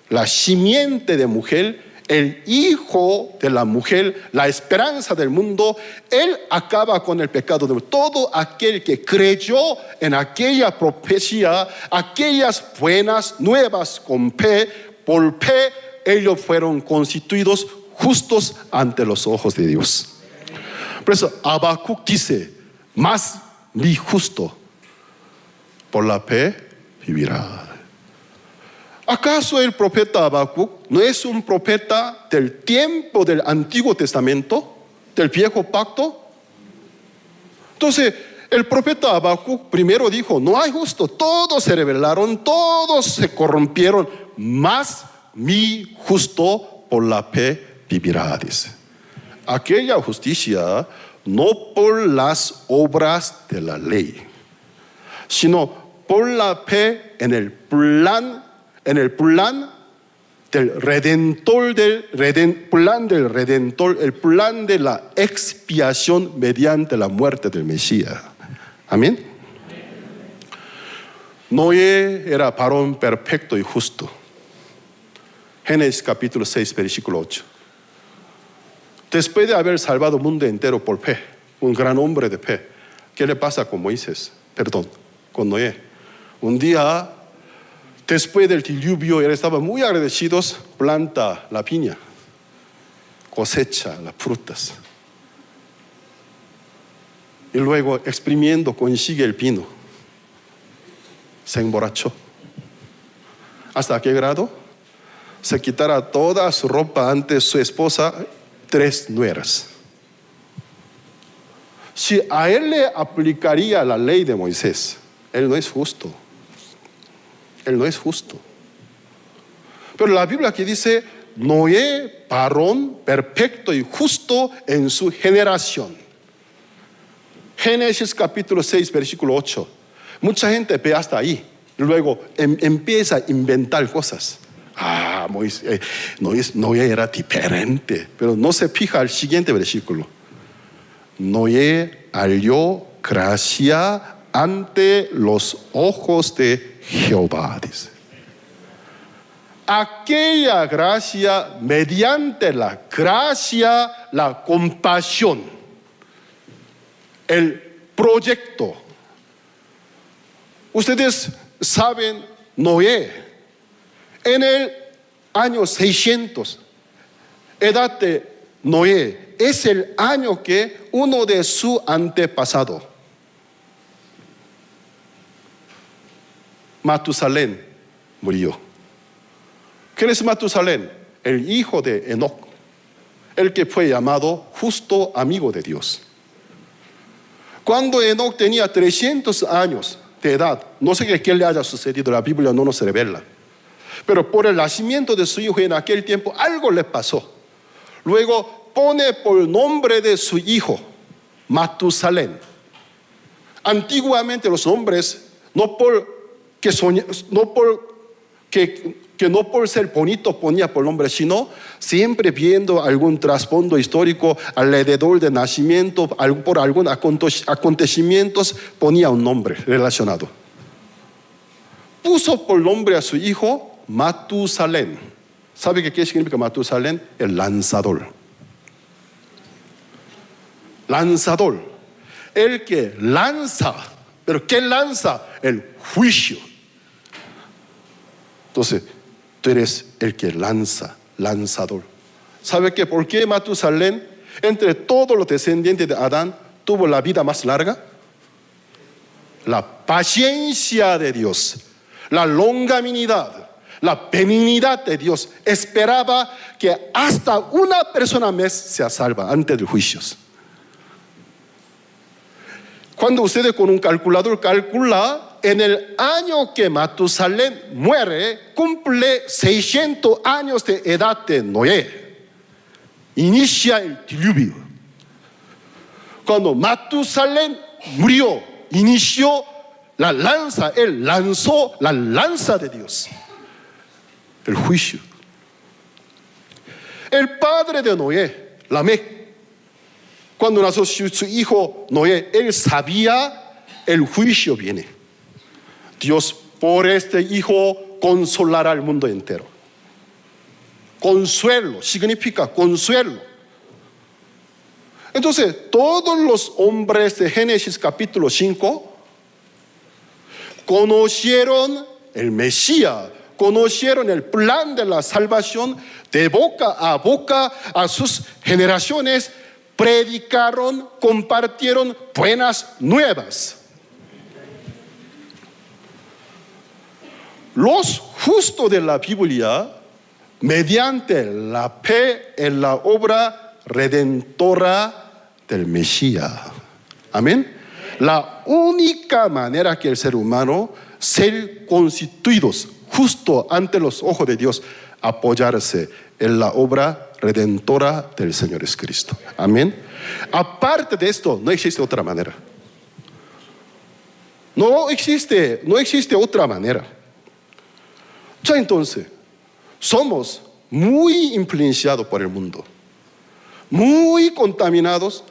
la simiente de mujer, el hijo de la mujer, la esperanza del mundo. Él acaba con el pecado de todo aquel que creyó en aquella profecía, aquellas buenas nuevas con fe. Por fe ellos fueron constituidos justos ante los ojos de Dios. Por eso Habacuc dice: mas mi justo por la fe vivirá. ¿Acaso el profeta Habacuc no es un profeta del tiempo del Antiguo Testamento, del Viejo Pacto? Entonces, el profeta Habacuc primero dijo: no hay justo, todos se rebelaron, todos se corrompieron, mas mi justo por la fe vivirá, dice. Aquella justicia no por las obras de la ley, sino por la fe en el plan del Redentor, el plan de la expiación mediante la muerte del Mesías. Amén. Noé era varón perfecto y justo. Génesis capítulo 6, versículo 8. Después de haber salvado el mundo entero por fe, un gran hombre de fe, ¿qué le pasa con con Noé? Un día, después del diluvio, él estaba muy agradecido, planta la viña, cosecha las frutas. Y luego, exprimiendo, consigue el vino. Se emborrachó. ¿Hasta qué grado? Se quitara toda su ropa ante su esposa, 3 nueras. Si a él le aplicaría la ley de Moisés, él no es justo. Él no es justo. Pero la Biblia aquí dice: Noé, varón perfecto y justo en su generación. Génesis capítulo 6, versículo 8. Mucha gente ve hasta ahí, luego empieza a inventar cosas. Noé era diferente, pero no se fija al siguiente versículo. Noé halló gracia ante los ojos de Jehová, dice. Aquella gracia, mediante la gracia, la compasión, el proyecto. Ustedes saben, Noé, en el año 600, edad de Noé, es el año que uno de su antepasado, Matusalén, murió. ¿Quién es Matusalén? El hijo de Enoc, el que fue llamado justo amigo de Dios. Cuando Enoc tenía 300 años de edad, no sé qué le haya sucedido, la Biblia no nos revela, pero por el nacimiento de su hijo en aquel tiempo algo le pasó. Luego pone por nombre de su hijo Matusalén. Antiguamente los hombres no por ser bonito ponía por nombre, sino siempre viendo algún trasfondo histórico alrededor del nacimiento, por algún acontecimientos, ponía un nombre relacionado. Puso por nombre a su hijo Matusalén. ¿Sabe qué significa Matusalén? El lanzador. Lanzador. El que lanza. ¿Pero qué lanza? El juicio. Entonces, tú eres el que lanza, lanzador. ¿Sabe qué? ¿Por qué Matusalén, entre todos los descendientes de Adán, tuvo la vida más larga? La paciencia de Dios, la longanimidad, la benignidad de Dios esperaba que hasta una persona más sea salva antes de los juicios. Cuando ustedes con un calculador calcula, en el año que Matusalén muere, cumple 600 años de edad de Noé. Inicia el diluvio. Cuando Matusalén murió, inició la lanza, él lanzó la lanza de Dios, el juicio. El padre de Noé, Lamec, cuando nació su hijo Noé, él sabía el juicio viene. Dios por este hijo consolará al mundo entero. Consuelo significa consuelo. Entonces, todos los hombres de Génesis capítulo 5 conocieron el Mesías, conocieron el plan de la salvación de boca a sus generaciones, predicaron, compartieron buenas nuevas. Los justos de la Biblia, mediante la fe en la obra redentora del Mesías. Amén. La única manera que el ser humano ser constituidos justo ante los ojos de Dios, apoyarse en la obra redentora del Señor Jesucristo. Amén. Aparte de esto, no existe otra manera. No existe otra manera. Ya entonces, somos muy influenciados por el mundo, muy contaminados,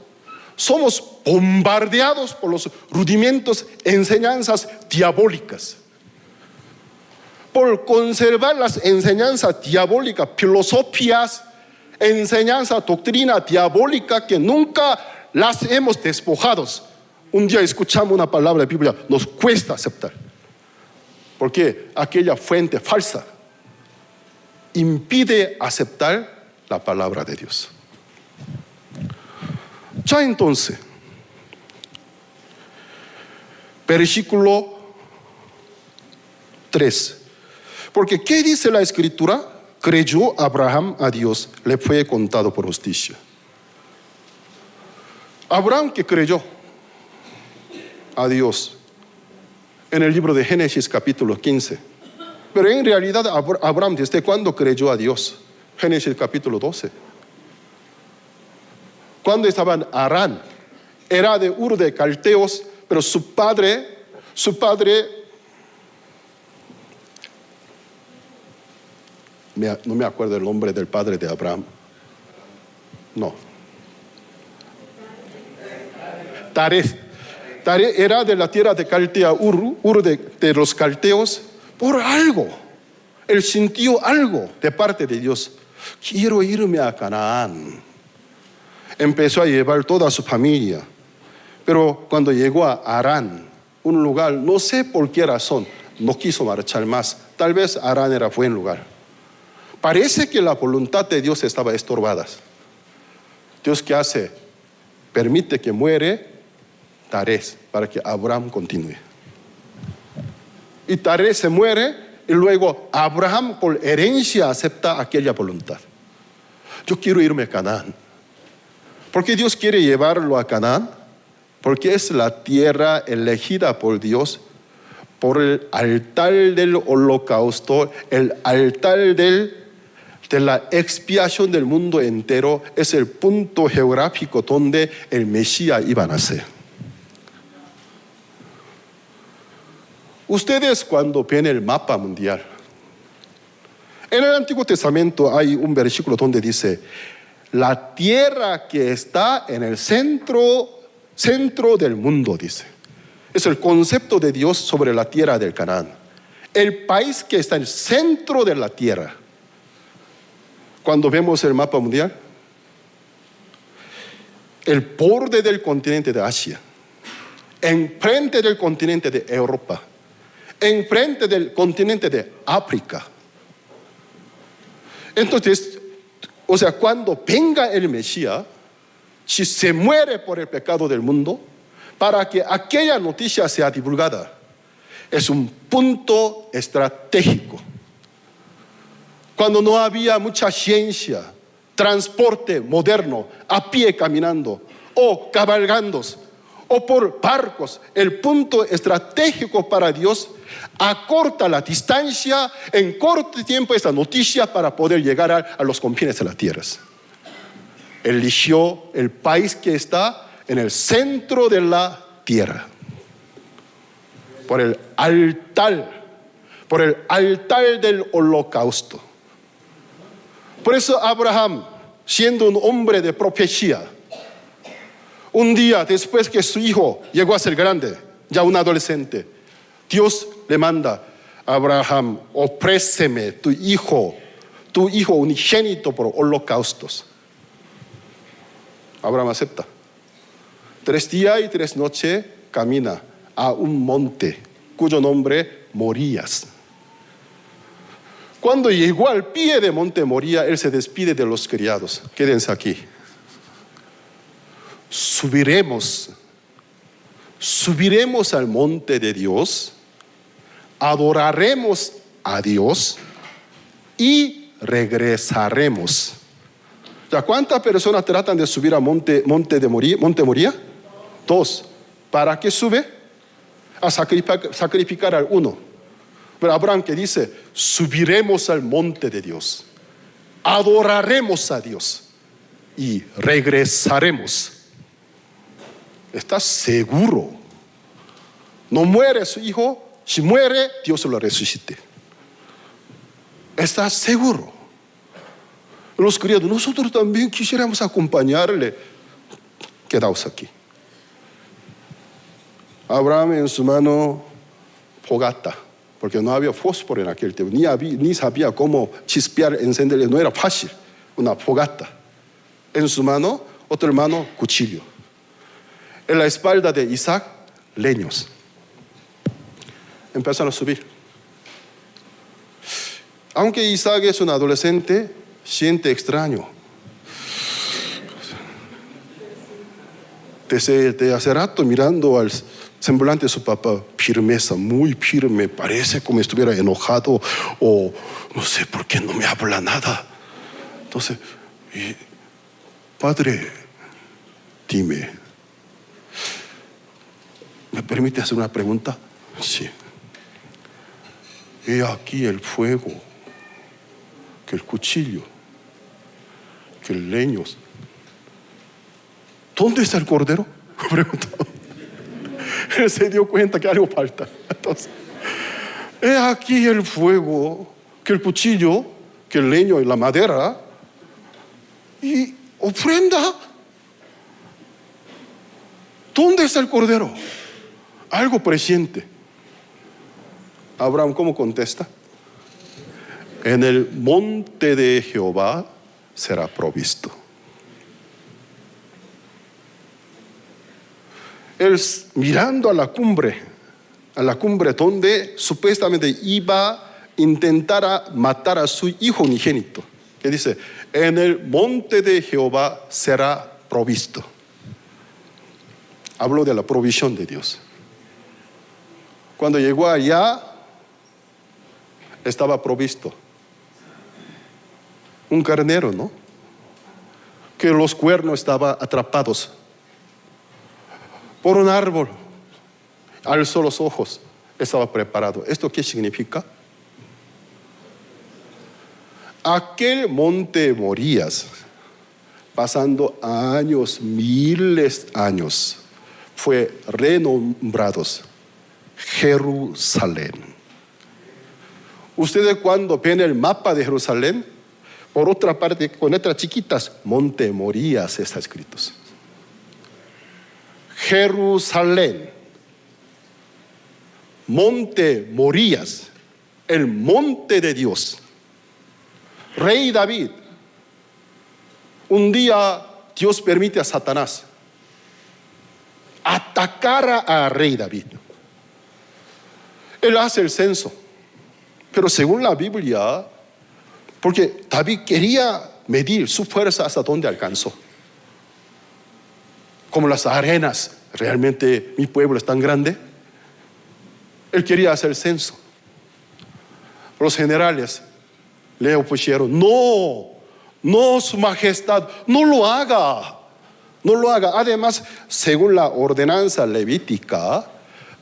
somos bombardeados por los rudimentos, enseñanzas diabólicas. Por conservar las enseñanzas diabólicas, filosofías, enseñanza, doctrina diabólica que nunca las hemos despojado. Un día escuchamos una palabra de Biblia, nos cuesta aceptar, porque aquella fuente falsa impide aceptar la palabra de Dios. Ya entonces, versículo 3. Porque ¿qué dice la Escritura? Creyó Abraham a Dios, le fue contado por justicia. Abraham que creyó a Dios en el libro de Génesis capítulo 15. Pero en realidad Abraham, ¿desde cuándo creyó a Dios? Génesis capítulo 12. Cuando estaba en Harán, era de Ur de Caldeos, pero su padre, no me acuerdo el nombre del padre de Abraham. No. Taré era de la tierra de Caldea, Ur de los caldeos, por algo. Él sintió algo de parte de Dios. Quiero irme a Canaán. Empezó a llevar toda su familia. Pero cuando llegó a Harán, un lugar, no sé por qué razón, no quiso marchar más. Tal vez Harán era buen lugar. Parece que la voluntad de Dios estaba estorbada. Dios, ¿qué hace? Permite que muere Taré para que Abraham continúe. Y Taré se muere y luego Abraham por herencia acepta aquella voluntad. Yo quiero irme a Canaán. ¿Por qué Dios quiere llevarlo a Canaán? Porque es la tierra elegida por Dios, por el altar del holocausto, el altar de la expiación del mundo entero. Es el punto geográfico donde el Mesías iba a nacer. Ustedes cuando ven el mapa mundial, en el Antiguo Testamento hay un versículo donde dice: la tierra que está en el centro del mundo, dice. Es el concepto de Dios sobre la tierra del Canaán. El país que está en el centro de la tierra. Cuando vemos el mapa mundial, el borde del continente de Asia, enfrente del continente de Europa, enfrente del continente de África. Entonces, o sea, cuando venga el Mesías, si se muere por el pecado del mundo, para que aquella noticia sea divulgada, es un punto estratégico. Cuando no había mucha ciencia, transporte moderno, a pie caminando, o cabalgando, o por barcos, el punto estratégico para Dios acorta la distancia en corto tiempo esta noticia para poder llegar a los confines de las tierras. Eligió el país que está en el centro de la tierra, por el altar del holocausto. Por eso Abraham, siendo un hombre de profecía, un día después que su hijo llegó a ser grande, ya un adolescente, Dios le manda: Abraham, ofréceme tu hijo unigénito por holocaustos. Abraham acepta. 3 días y 3 noches camina a un monte cuyo nombre Morías. Cuando llegó al pie de monte Moría, él se despide de los criados. Quédense aquí. Subiremos al monte de Dios, adoraremos a Dios y regresaremos. ¿Ya cuántas personas tratan de subir a monte Moría? 2. ¿Para qué sube? A sacrificar al uno. Pero Abraham que dice, subiremos al monte de Dios, adoraremos a Dios y regresaremos. ¿Estás seguro? No muere su hijo. Si muere, Dios lo resucite. ¿Estás seguro? Los criados, nosotros también quisiéramos acompañarle. Quedaos aquí. Abraham en su mano fogata, porque no había fósforo en aquel tiempo, ni sabía cómo chispear, encenderle, no era fácil. Una fogata. En su mano, otra mano, cuchillo. En la espalda de Isaac, leños. Empiezan a subir. Aunque Isaac es un adolescente, siente extraño. Desde hace rato mirando al semblante de su papá, firmeza, muy firme, parece como estuviera enojado o no sé por qué no me habla nada. Entonces, padre, dime, ¿me permite hacer una pregunta? Sí. He aquí el fuego, que el cuchillo, que el leño. ¿Dónde está el cordero? Preguntó. Él se dio cuenta que algo falta. Entonces, he aquí el fuego, que el cuchillo, que el leño y la madera, y ofrenda. ¿Dónde está el cordero? Algo presiente. Abraham, ¿cómo contesta? En el monte de Jehová será provisto. Él mirando a la cumbre donde supuestamente iba a intentar matar a su hijo unigénito, que dice, en el monte de Jehová será provisto. Habló de la provisión de Dios. Cuando llegó allá, estaba provisto un carnero, ¿no? Que los cuernos estaban atrapados por un árbol. Alzó los ojos, estaba preparado. ¿Esto qué significa? Aquel monte Morías, pasando años, miles de años, fue renombrado Jerusalén. Ustedes cuando ven el mapa de Jerusalén, por otra parte, con letras chiquitas, monte Morías está escrito. Jerusalén, monte Morías, el monte de Dios. Rey David, un día Dios permite a Satanás atacar a rey David. Él hace el censo, pero según la Biblia, porque David quería medir su fuerza hasta dónde alcanzó. Como las arenas, realmente mi pueblo es tan grande. Él quería hacer el censo. Los generales le opusieron, no, su majestad, no lo haga. Además, según la ordenanza levítica,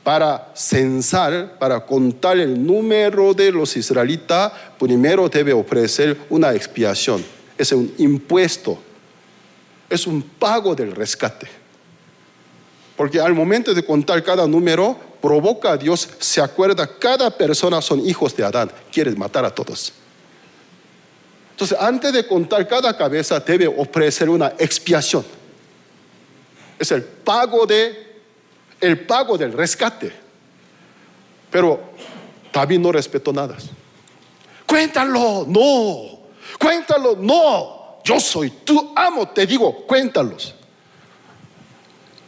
para censar, para contar el número de los israelitas, primero debe ofrecer una expiación. Es un impuesto, es un pago del rescate. Porque al momento de contar cada número, provoca a Dios, se acuerda, cada persona son hijos de Adán, quiere matar a todos. Entonces, antes de contar cada cabeza, debe ofrecer una expiación. Es el pago del rescate. Pero David no respetó nada. Cuéntalo, no. Cuéntalo, no. Yo soy tu amo, te digo, cuéntalos.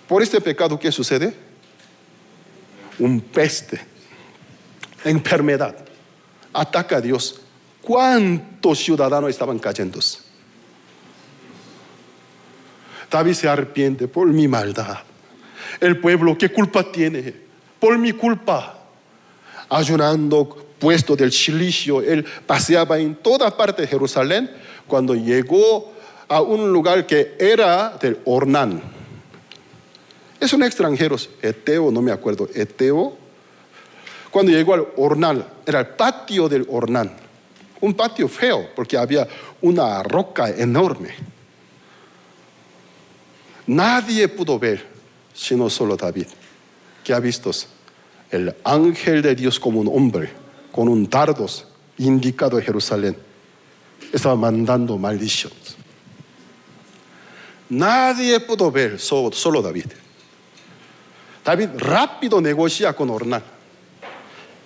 Por este pecado, ¿qué sucede? Un peste, enfermedad, ataca a Dios. ¿Cuántos ciudadanos estaban cayendo? David se arrepiente por mi maldad. El pueblo, ¿qué culpa tiene? Por mi culpa. Ayunando, puesto del cilicio, él paseaba en toda parte de Jerusalén. Cuando llegó a un lugar que era del Ornán, es un extranjero, Eteo, no me acuerdo, Eteo. Cuando llegó al Ornán, era el patio del Ornán, un patio feo porque había una roca enorme. Nadie pudo ver, sino solo David, que ha visto el ángel de Dios como un hombre, con un dardo indicado a Jerusalén. Estaba mandando maldiciones. Nadie pudo ver, solo David. David rápido negocia con Ornán.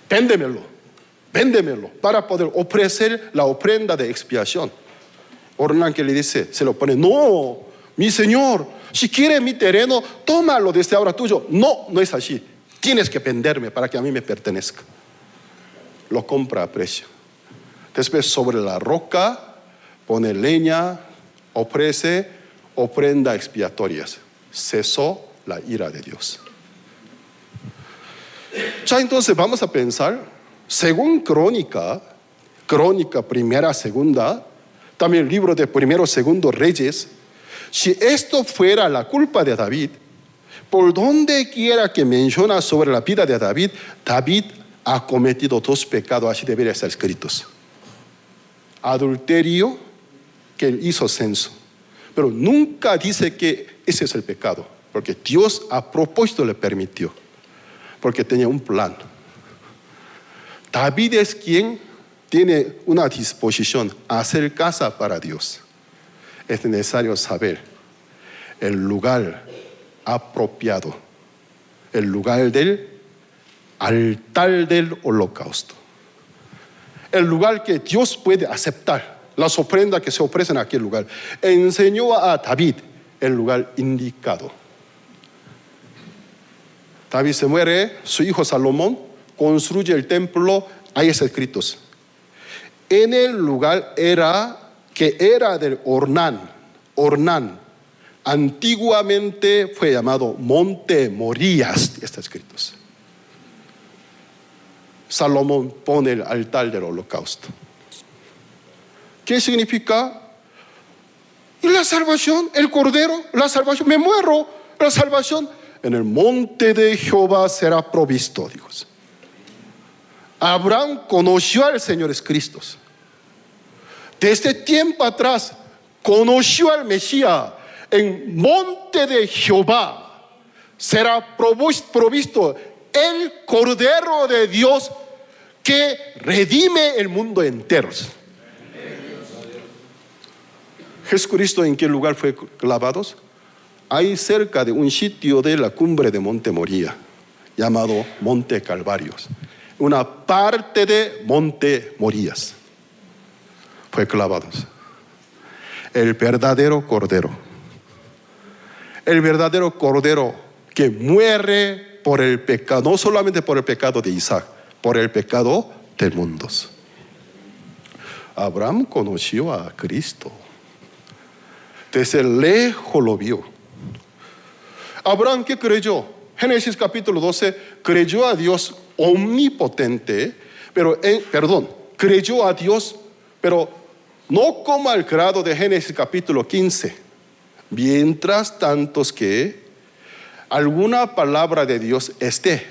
Véndemelo, para poder ofrecer la ofrenda de expiación. Ornán, que le dice, se lo pone, no, mi señor, si quiere mi terreno, tómalo desde ahora tuyo. No, no es así. Tienes que venderme para que a mí me pertenezca. Lo compra a precio. Después sobre la roca pone leña, ofrece ofrenda expiatorias. Cesó la ira de Dios. Ya entonces vamos a pensar, según Crónica primera, segunda, también el libro de primero, segundo Reyes, si esto fuera la culpa de David, por donde quiera que menciona sobre la vida de David, David ha cometido 2 pecados, así debería estar escritos. Adulterio, que él hizo censo, pero nunca dice que ese es el pecado, porque Dios a propósito le permitió, porque tenía un plan. David es quien tiene una disposición a hacer casa para Dios. Es necesario saber el lugar apropiado, el lugar del altar del holocausto, el lugar que Dios puede aceptar, las ofrendas que se ofrecen en aquel lugar. Enseñó a David el lugar indicado. David se muere, su hijo Salomón construye el templo, ahí está escrito. En el lugar que era del Ornán, antiguamente fue llamado Monte Morías, está escrito. Salomón pone el altar del holocausto. ¿Qué significa? Y la salvación, el cordero, la salvación, me muero, la salvación. En el monte de Jehová será provisto, Dios. Abraham conoció al Señor Cristo. Desde tiempo atrás conoció al Mesías. En monte de Jehová será provisto el Cordero de Dios que redime el mundo entero. Jesucristo, ¿en qué lugar fue clavado? Ahí cerca de un sitio de la cumbre de Monte Moría, llamado Monte Calvarios. Una parte de Monte Morías fue clavado. El verdadero Cordero. El verdadero Cordero que muere por el pecado, no solamente por el pecado de Isaac, por el pecado del mundo. Abraham conoció a Cristo. Desde lejos lo vio. Abraham, ¿qué creyó? Génesis capítulo 12, creyó a Dios omnipotente, creyó a Dios, pero no como al grado de Génesis capítulo 15. Mientras tantos que alguna palabra de Dios esté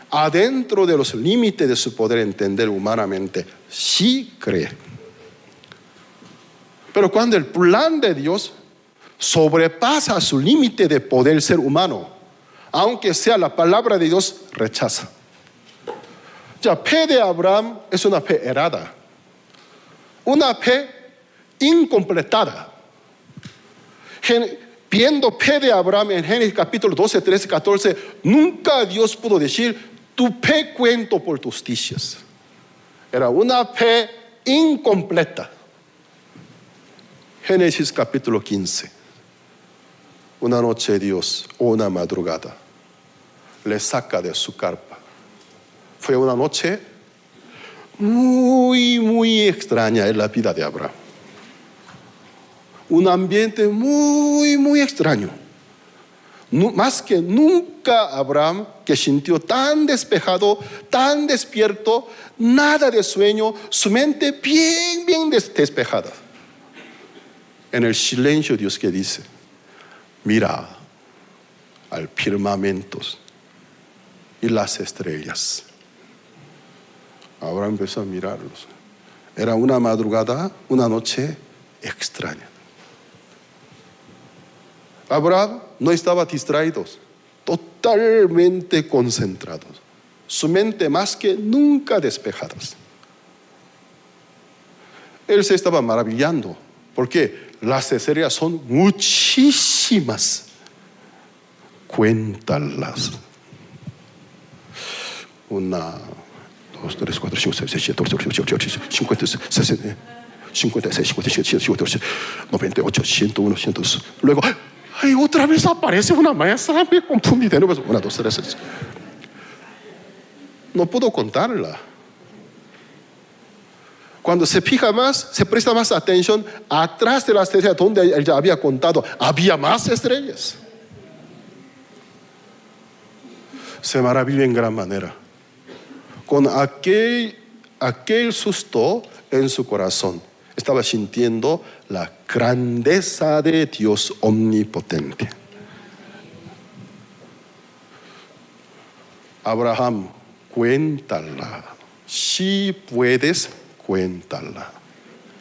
adentro de los límites de su poder entender humanamente, sí cree. Pero cuando el plan de Dios sobrepasa su límite de poder ser humano, aunque sea la palabra de Dios, rechaza. Ya, fe de Abraham es una fe errada, una fe incompletada. Viendo fe de Abraham en Génesis capítulo 12, 13, 14, nunca Dios pudo decir, Tu fe cuento por tus justicias. Era una fe incompleta. Génesis capítulo 15. Una noche Dios, o una madrugada, le saca de su carpa. Fue una noche muy extraña en la vida de Abraham. Un ambiente muy extraño. Más que nunca Abraham, que sintió tan despejado, tan despierto, nada de sueño, su mente bien despejada. En el silencio Dios que dice, mira al firmamento y las estrellas. Abraham empezó a mirarlos. Era una madrugada, una noche extraña. Abraham no estaba distraído, totalmente concentrado. Su mente más que nunca despejada. Él se estaba maravillando, porque las estrellas son muchísimas. Cuéntalas. 1, 2, 3, 4, 5, 6, 7, 8, 9, 10, 11, 12, 56, 57, 58, 98, 101, 102. Luego, ay, otra vez aparece una maestra, me confundí de nuevo. 1, 2, 3, 4. No puedo contarla. Cuando se fija más, se presta más atención, atrás de las estrellas donde él ya había contado, había más estrellas. Se maravilla en gran manera. Con aquel susto en su corazón, estaba sintiendo la grandeza de Dios omnipotente. Abraham, cuéntala. Si puedes, cuéntala.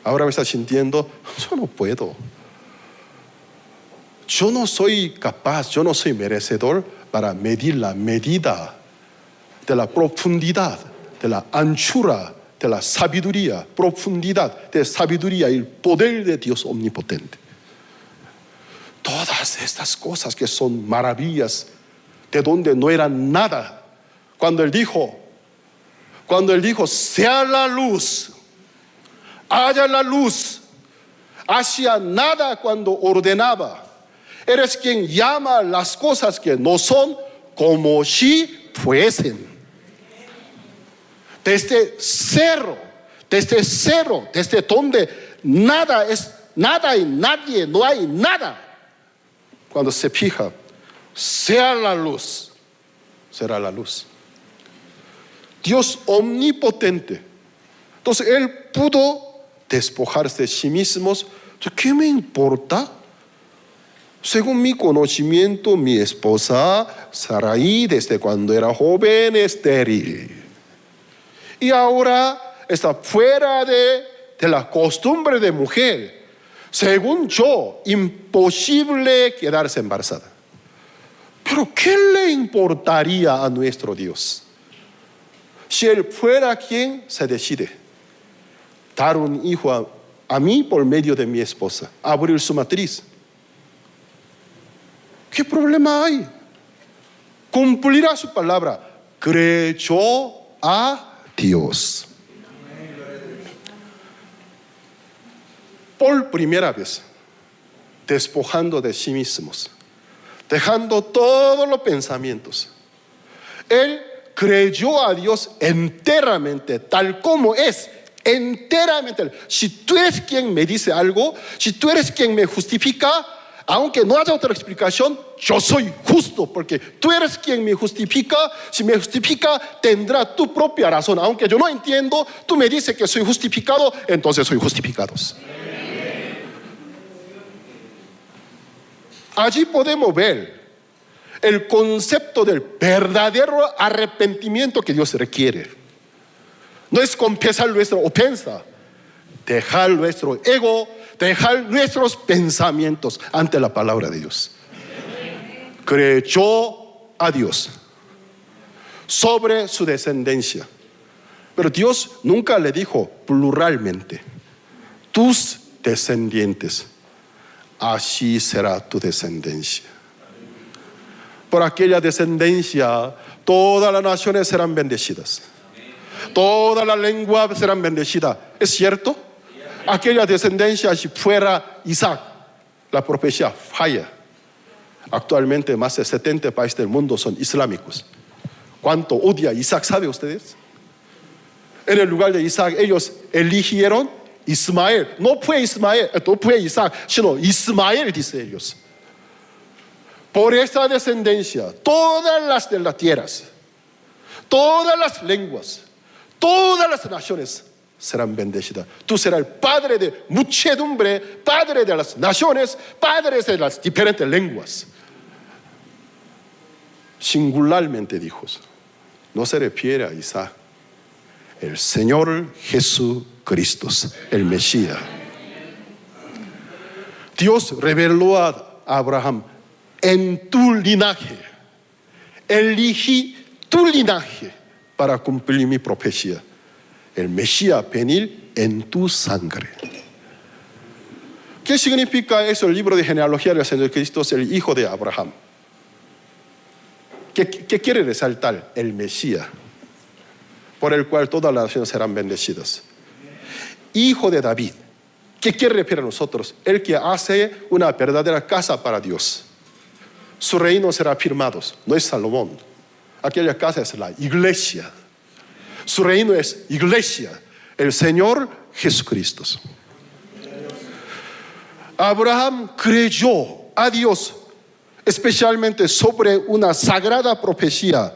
Ahora me está sintiendo, yo no puedo. Yo no soy capaz, yo no soy merecedor para medir la medida de la profundidad, de la anchura, de la sabiduría, profundidad de sabiduría y el poder de Dios omnipotente. Todas estas cosas que son maravillas, de donde no eran nada. Cuando él dijo, sea la luz, haya la luz, hacía nada cuando ordenaba. Eres quien llama las cosas que no son como si fuesen. Desde cero, desde donde nada es nada y nadie, no hay nada. Cuando se fija, sea la luz, será la luz. Dios omnipotente. Entonces él pudo despojarse de sí mismo. ¿Qué me importa? Según mi conocimiento, mi esposa Sarai, desde cuando era joven, estéril. Y ahora está fuera de la costumbre de mujer. Según yo, imposible quedarse embarazada. Pero ¿qué le importaría a nuestro Dios? Si él fuera quien se decide dar un hijo a mí por medio de mi esposa, abrir su matriz, ¿qué problema hay? Cumplirá su palabra. Creyó a Dios. Por primera vez, despojando de sí mismos, dejando todos los pensamientos, él creyó a Dios enteramente, tal como es, enteramente. Si tú eres quien me dice algo, si tú eres quien me justifica, aunque no haya otra explicación, yo soy justo, porque tú eres quien me justifica. Si me justifica, tendrá tu propia razón. Aunque yo no entiendo, tú me dices que soy justificado, entonces soy justificado. Allí podemos ver el concepto del verdadero arrepentimiento que Dios requiere. No es confesar nuestra ofensa, dejar nuestro ego, dejar nuestros pensamientos ante la palabra de Dios. Creyó a Dios sobre su descendencia. Pero Dios nunca le dijo pluralmente, tus descendientes, así será tu descendencia. por aquella descendencia todas las naciones serán bendecidas. Todas las lenguas serán bendecidas. ¿Es cierto? Aquella descendencia, si fuera Isaac, la profecía falla. Actualmente más de 70 países del mundo son islámicos. ¿Cuánto odia Isaac, sabe ustedes? En el lugar de Isaac ellos eligieron Ismael. No fue Ismael, no fue Isaac, sino Ismael, dice ellos. Por esta descendencia, todas las de las tierras, todas las lenguas, todas las naciones serán bendecidas. Tú serás el padre de muchedumbre, padre de las naciones, padres de las diferentes lenguas. Singularmente dijo, no se refiere a Isaac, el Señor Jesucristo, el Mesías. Dios reveló a Abraham: en tu linaje elegí tu linaje para cumplir mi profecía. El Mesías venir en tu sangre. ¿Qué significa eso? El libro de genealogía del Señor Cristo es el hijo de Abraham. ¿Qué quiere resaltar? El Mesías, por el cual todas las naciones serán bendecidas. Hijo de David. ¿Qué quiere referir a nosotros? El que hace una verdadera casa para Dios. Su reino será firmado. No es Salomón. Aquella casa es la iglesia. Su reino es iglesia, el Señor Jesucristo. Abraham creyó a Dios, especialmente sobre una sagrada profecía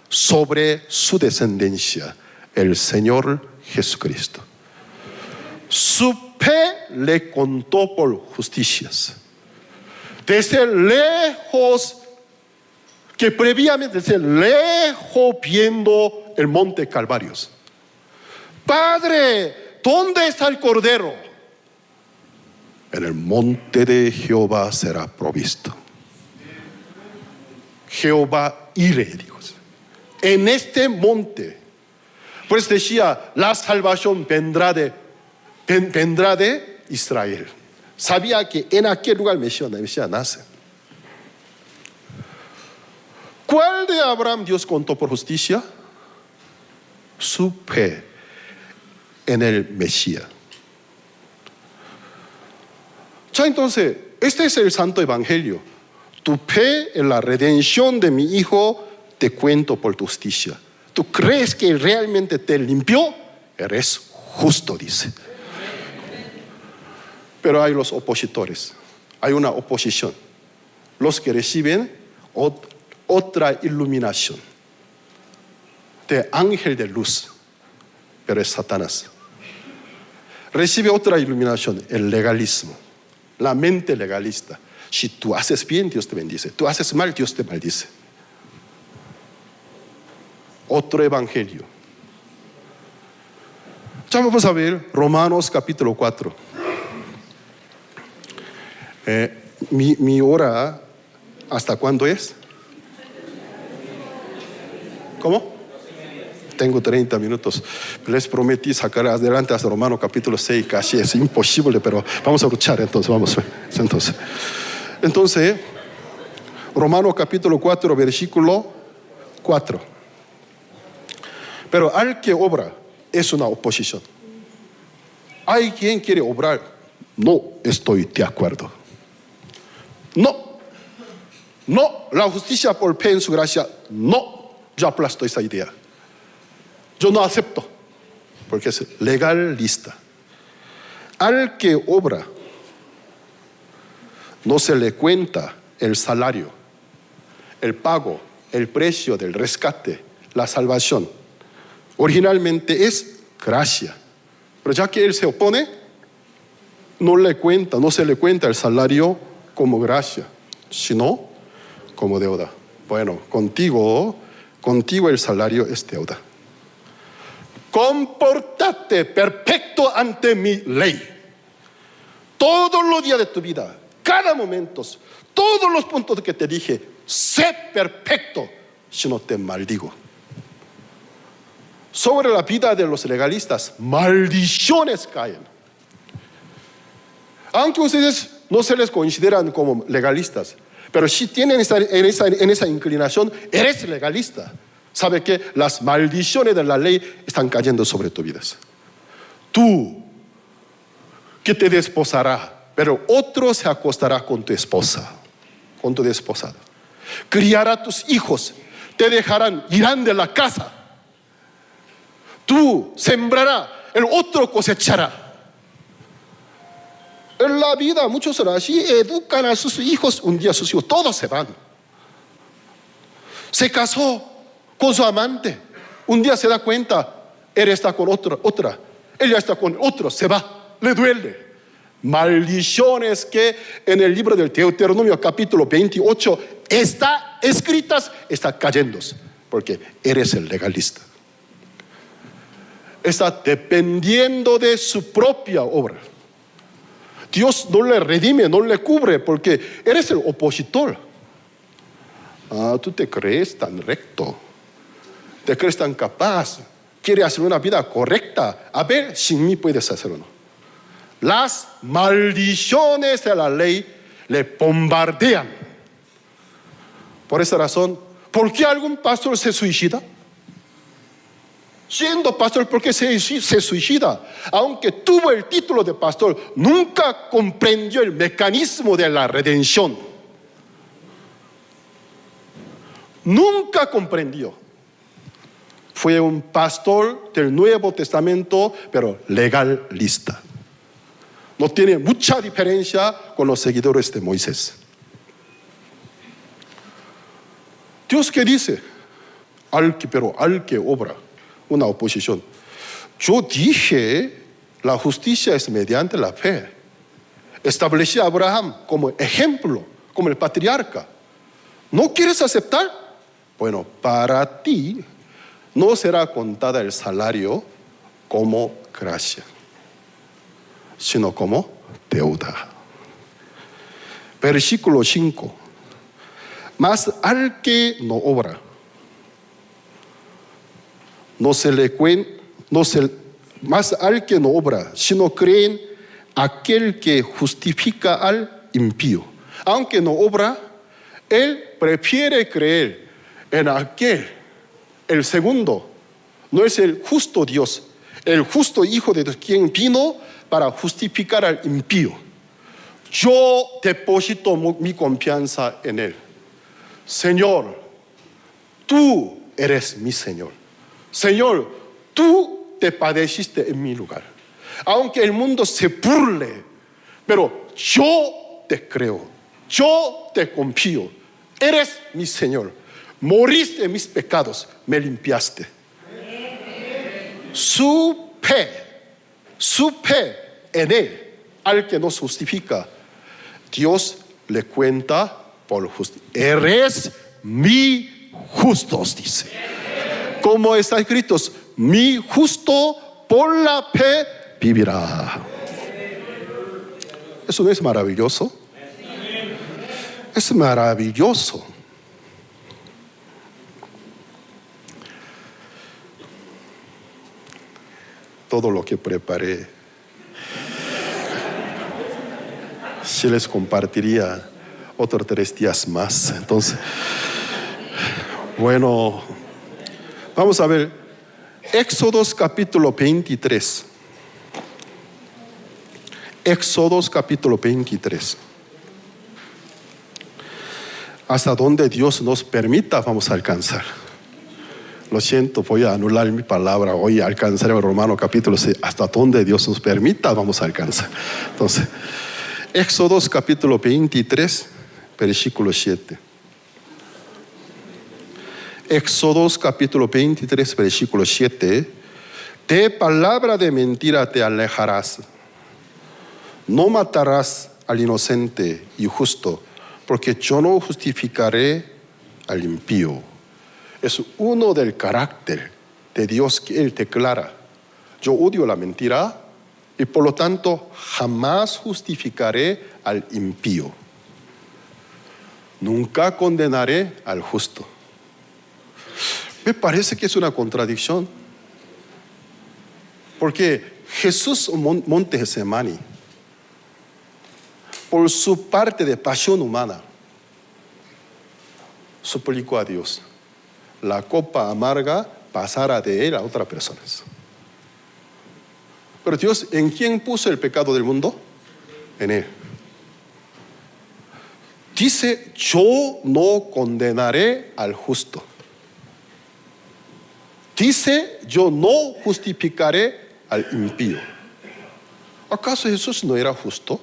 sobre su descendencia, el Señor Jesucristo. Su fe le contó por justicias. Desde lejos, que previamente, desde lejos viendo el monte Calvarios. Padre, ¿dónde está el cordero? En el monte de Jehová será provisto. Jehová iré, dijo. En este monte. Pues decía, la salvación vendrá de Israel. Sabía que en aquel lugar el Mesías nace. ¿Cuál de Abraham Dios contó por justicia? Su fe en el Mesías. Ya entonces, este es el Santo Evangelio. Tu fe en la redención de mi hijo te cuento por tu justicia. ¿Tú crees que realmente te limpió? Eres justo, dice. Pero hay los opositores. Hay una oposición. Los que reciben otra iluminación de ángel de luz, pero es Satanás. Recibe otra iluminación, el legalismo, la mente legalista. Si tú haces bien, Dios te bendice. Tú haces mal, Dios te maldice. Otro evangelio. Ya vamos a ver Romanos capítulo 4. Mi hora, ¿hasta cuándo es? ¿Cómo? Tengo 30 minutos. Les prometí sacar adelante hasta Romanos capítulo 6. Casi es imposible, pero vamos a luchar entonces. Vamos. Entonces, Romanos capítulo 4, versículo 4. Pero al que obra es una oposición. Hay quien quiere obrar. No estoy de acuerdo. No, la justicia por fe en su gracia, no, yo aplasto esa idea. Yo no acepto, porque es legalista. Al que obra, no se le cuenta el salario, el pago, el precio del rescate, la salvación. Originalmente es gracia, pero ya que él se opone, no se le cuenta el salario como gracia, sino como deuda. Bueno, contigo el salario es deuda. Compórtate perfecto ante mi ley. Todos los días de tu vida, cada momento, todos los puntos que te dije, sé perfecto, si no te maldigo. Sobre la vida de los legalistas, maldiciones caen. Aunque ustedes no se les consideran como legalistas, Pero si tienes en esa inclinación, eres legalista. ¿Sabe qué? Las maldiciones de la ley están cayendo sobre tu vida. Tú, que te desposará, pero otro se acostará con tu esposa, con tu desposada. Criará tus hijos, te dejarán, irán de la casa. Tú sembrarás, el otro cosechará. En la vida muchos son así, educan a sus hijos, un día sus hijos todos se van. Se casó con su amante, un día se da cuenta, él está con otra, ella está con otro, se va, le duele. Maldiciones que en el libro del Deuteronomio capítulo 28 está escritas, está cayendo, porque eres el legalista. Está dependiendo de su propia obra. Dios no le redime, no le cubre, porque eres el opositor. Tú te crees tan recto, te crees tan capaz, quieres hacer una vida correcta. A ver, sin mí puedes hacerlo, ¿no? Las maldiciones de la ley le bombardean. Por esa razón, ¿por qué algún pastor se suicida? Siendo pastor, ¿por qué se suicida? Aunque tuvo el título de pastor, nunca comprendió el mecanismo de la redención. Nunca comprendió. Fue un pastor del Nuevo Testamento, pero legalista. No tiene mucha diferencia con los seguidores de Moisés. Dios, ¿qué dice? Pero al que obra. Una oposición. Yo dije, la justicia es mediante la fe. Establecí a Abraham como ejemplo, como el patriarca. ¿No quieres aceptar? Bueno, para ti no será contada el salario como gracia, sino como deuda. Versículo 5. Mas al que no obra, más al que no obra, sino creen aquel que justifica al impío. Aunque no obra, él prefiere creer en aquel, el segundo. No es el justo Dios, el justo Hijo de Dios, quien vino para justificar al impío. Yo deposito mi confianza en él. Señor, tú eres mi Señor. Señor, tú te padeciste en mi lugar. Aunque el mundo se burle, pero yo te creo, yo te confío. Eres mi Señor. Moriste en mis pecados, me limpiaste. Su fe en él, al que nos justifica, Dios le cuenta por justicia. Eres mi justo, dice. Como está escrito, mi justo por la fe vivirá. ¿Eso no es maravilloso? Es maravilloso. Todo lo que preparé, si les compartiría otros 3 días más. Entonces, bueno, vamos a ver Éxodos capítulo 23. Éxodos capítulo 23. Hasta donde Dios nos permita vamos a alcanzar. Lo siento, voy a anular mi palabra. Hoy alcanzaremos Romano capítulo 6. Hasta donde Dios nos permita vamos a alcanzar. Entonces, Éxodos capítulo 23, versículo 7. Éxodos capítulo 23, versículo 7. De palabra de mentira te alejarás. No matarás al inocente y justo, porque yo no justificaré al impío. Es uno del carácter de Dios que Él declara. Yo odio la mentira y por lo tanto jamás justificaré al impío. Nunca condenaré al justo. Me parece que es una contradicción. Porque Jesús monte Getsemaní, por su parte de pasión humana, suplicó a Dios, la copa amarga pasara de él a otras personas. Pero Dios, ¿en quién puso el pecado del mundo? En él. Dice, yo no condenaré al justo. Dice, yo no justificaré al impío. ¿Acaso Jesús no era justo?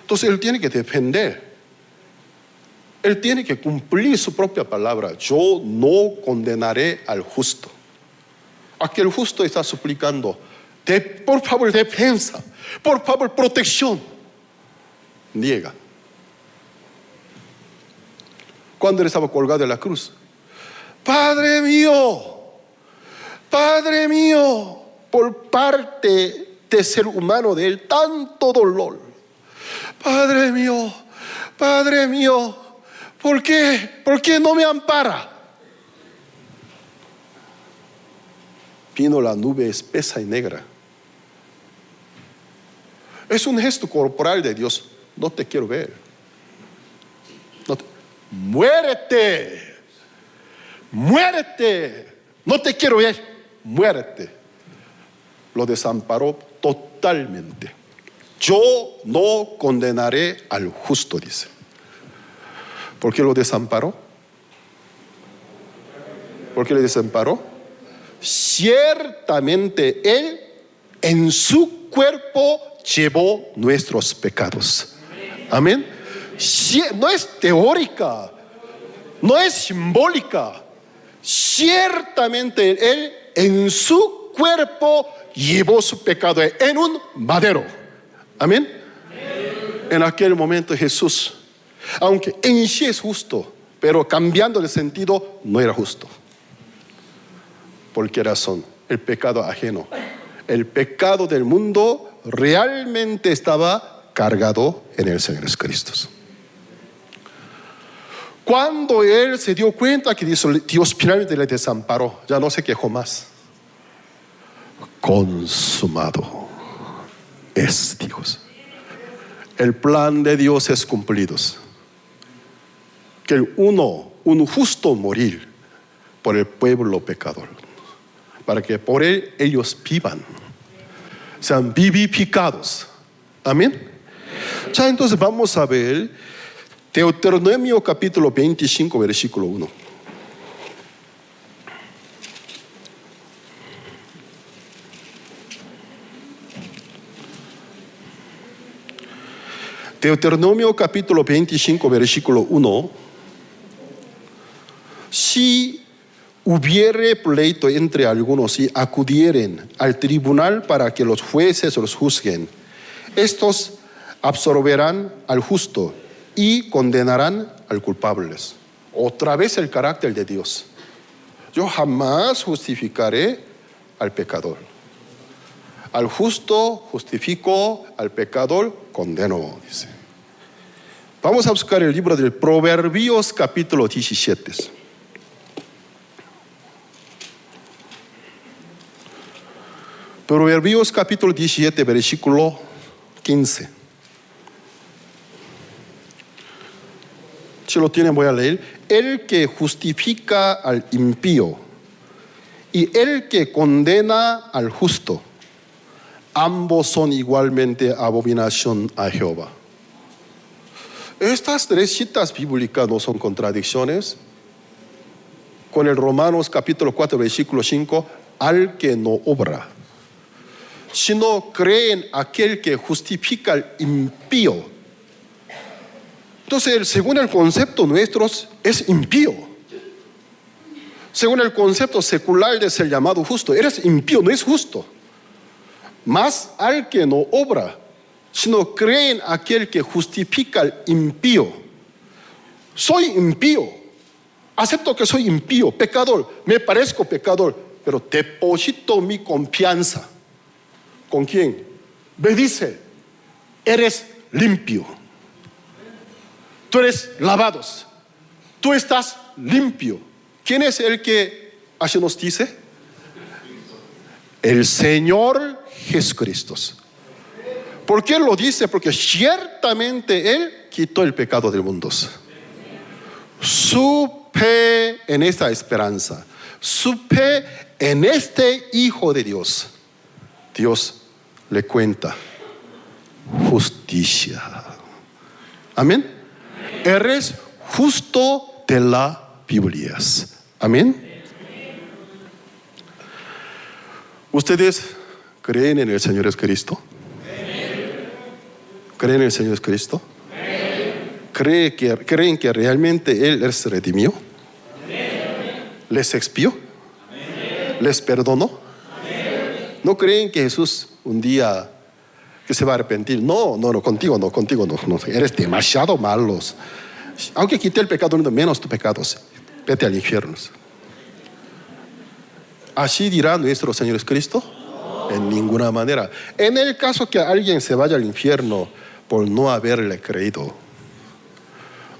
Entonces Él tiene que defender. Él tiene que cumplir su propia palabra. Yo no condenaré al justo. Aquel justo está suplicando, por favor, defensa, por favor, protección. Niega. Cuando Él estaba colgado en la cruz, Padre mío, por parte de ser humano de Él, tanto dolor. Padre mío, ¿por qué? ¿Por qué no me ampara? Vino la nube espesa y negra. Es un gesto corporal de Dios. No te quiero ver. Muérete. No te quiero ver. Muérete. Lo desamparó totalmente. Yo no condenaré al justo, dice. ¿Por qué lo desamparó? ¿Por qué le desamparó? Ciertamente Él en su cuerpo llevó nuestros pecados. Amén. No es teórica, no es simbólica. Ciertamente Él en su cuerpo llevó su pecado en un madero. Amén. En aquel momento Jesús, aunque en sí es justo, pero cambiando de sentido, no era justo. ¿Por qué razón? El pecado ajeno, el pecado del mundo realmente estaba cargado en el Señor Jesucristo. Cuando Él se dio cuenta que Dios finalmente le desamparó, ya no se quejó más. Consumado es Dios. El plan de Dios es cumplido. Que un justo morir por el pueblo pecador, para que por él ellos vivan, sean vivificados. Amén. Ya entonces vamos a ver Deuteronomio capítulo 25 versículo 1. Deuteronomio capítulo 25 versículo 1. Si hubiere pleito entre algunos y acudieren al tribunal para que los jueces los juzguen, estos absolverán al justo y condenarán al culpable. Otra vez el carácter de Dios. Yo jamás justificaré al pecador. Al justo justifico, al pecador condeno, dice. Vamos a buscar el libro del Proverbios capítulo 17. Proverbios capítulo 17 versículo 15. Si lo tienen voy a leer. El que justifica al impío y el que condena al justo, ambos son igualmente abominación a Jehová. Estas tres citas bíblicas no son contradicciones con el Romanos capítulo 4 versículo 5, al que no obra, sino cree en aquel que justifica al impío. Entonces, según el concepto nuestro, es impío. Según el concepto secular de ser llamado justo, eres impío, no es justo. Mas al que no obra, sino cree en aquel que justifica al impío. Soy impío, acepto que soy impío, pecador, me parezco pecador, pero deposito mi confianza. ¿Con quién? Me dice, eres limpio. Tú eres lavados. Tú estás limpio. ¿Quién es el que así nos dice? El Señor Jesucristo. ¿Por qué lo dice? Porque ciertamente Él quitó el pecado del mundo. su fe en esta esperanza, su fe en este Hijo de Dios, Dios le cuenta justicia. Amén. Eres justo de la Biblia. Amén. ¿Ustedes creen en el Señor Jesucristo? ¿Creen en el Señor Jesucristo? ¿Creen que realmente Él les redimió? ¿Les expió? ¿Les perdonó? ¿No creen que Jesús un día que se va a arrepentir? No, contigo no, eres demasiado malos. Aunque quite el pecado, menos tus pecados, vete al infierno. ¿Así dirá nuestro Señor Jesucristo? En ninguna manera. En el caso que alguien se vaya al infierno por no haberle creído,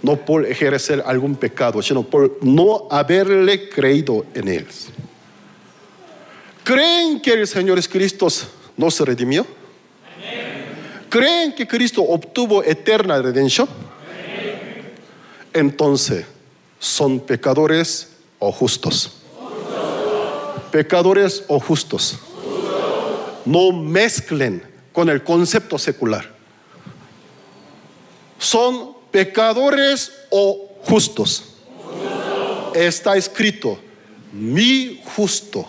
no por ejercer algún pecado, sino por no haberle creído en Él. ¿Creen que el Señor Jesucristo nos redimió? ¿Creen que Cristo obtuvo eterna redención? Entonces, ¿son pecadores o justos? Pecadores o justos. No mezclen con el concepto secular. ¿Son pecadores o justos? Está escrito: mi justo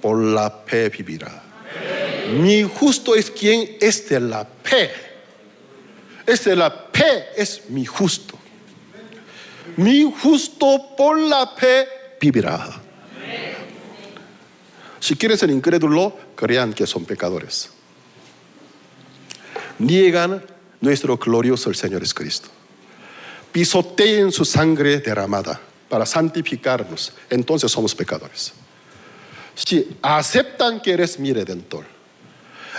por la fe vivirá. Mi justo es quien es de la fe. Es de la fe, es mi justo. Mi justo por la fe vivirá. Si quieren ser incrédulos, crean que son pecadores. Niegan nuestro glorioso el Señor Jesucristo. Pisoteen su sangre derramada para santificarnos. Entonces somos pecadores. Si aceptan que eres mi redentor,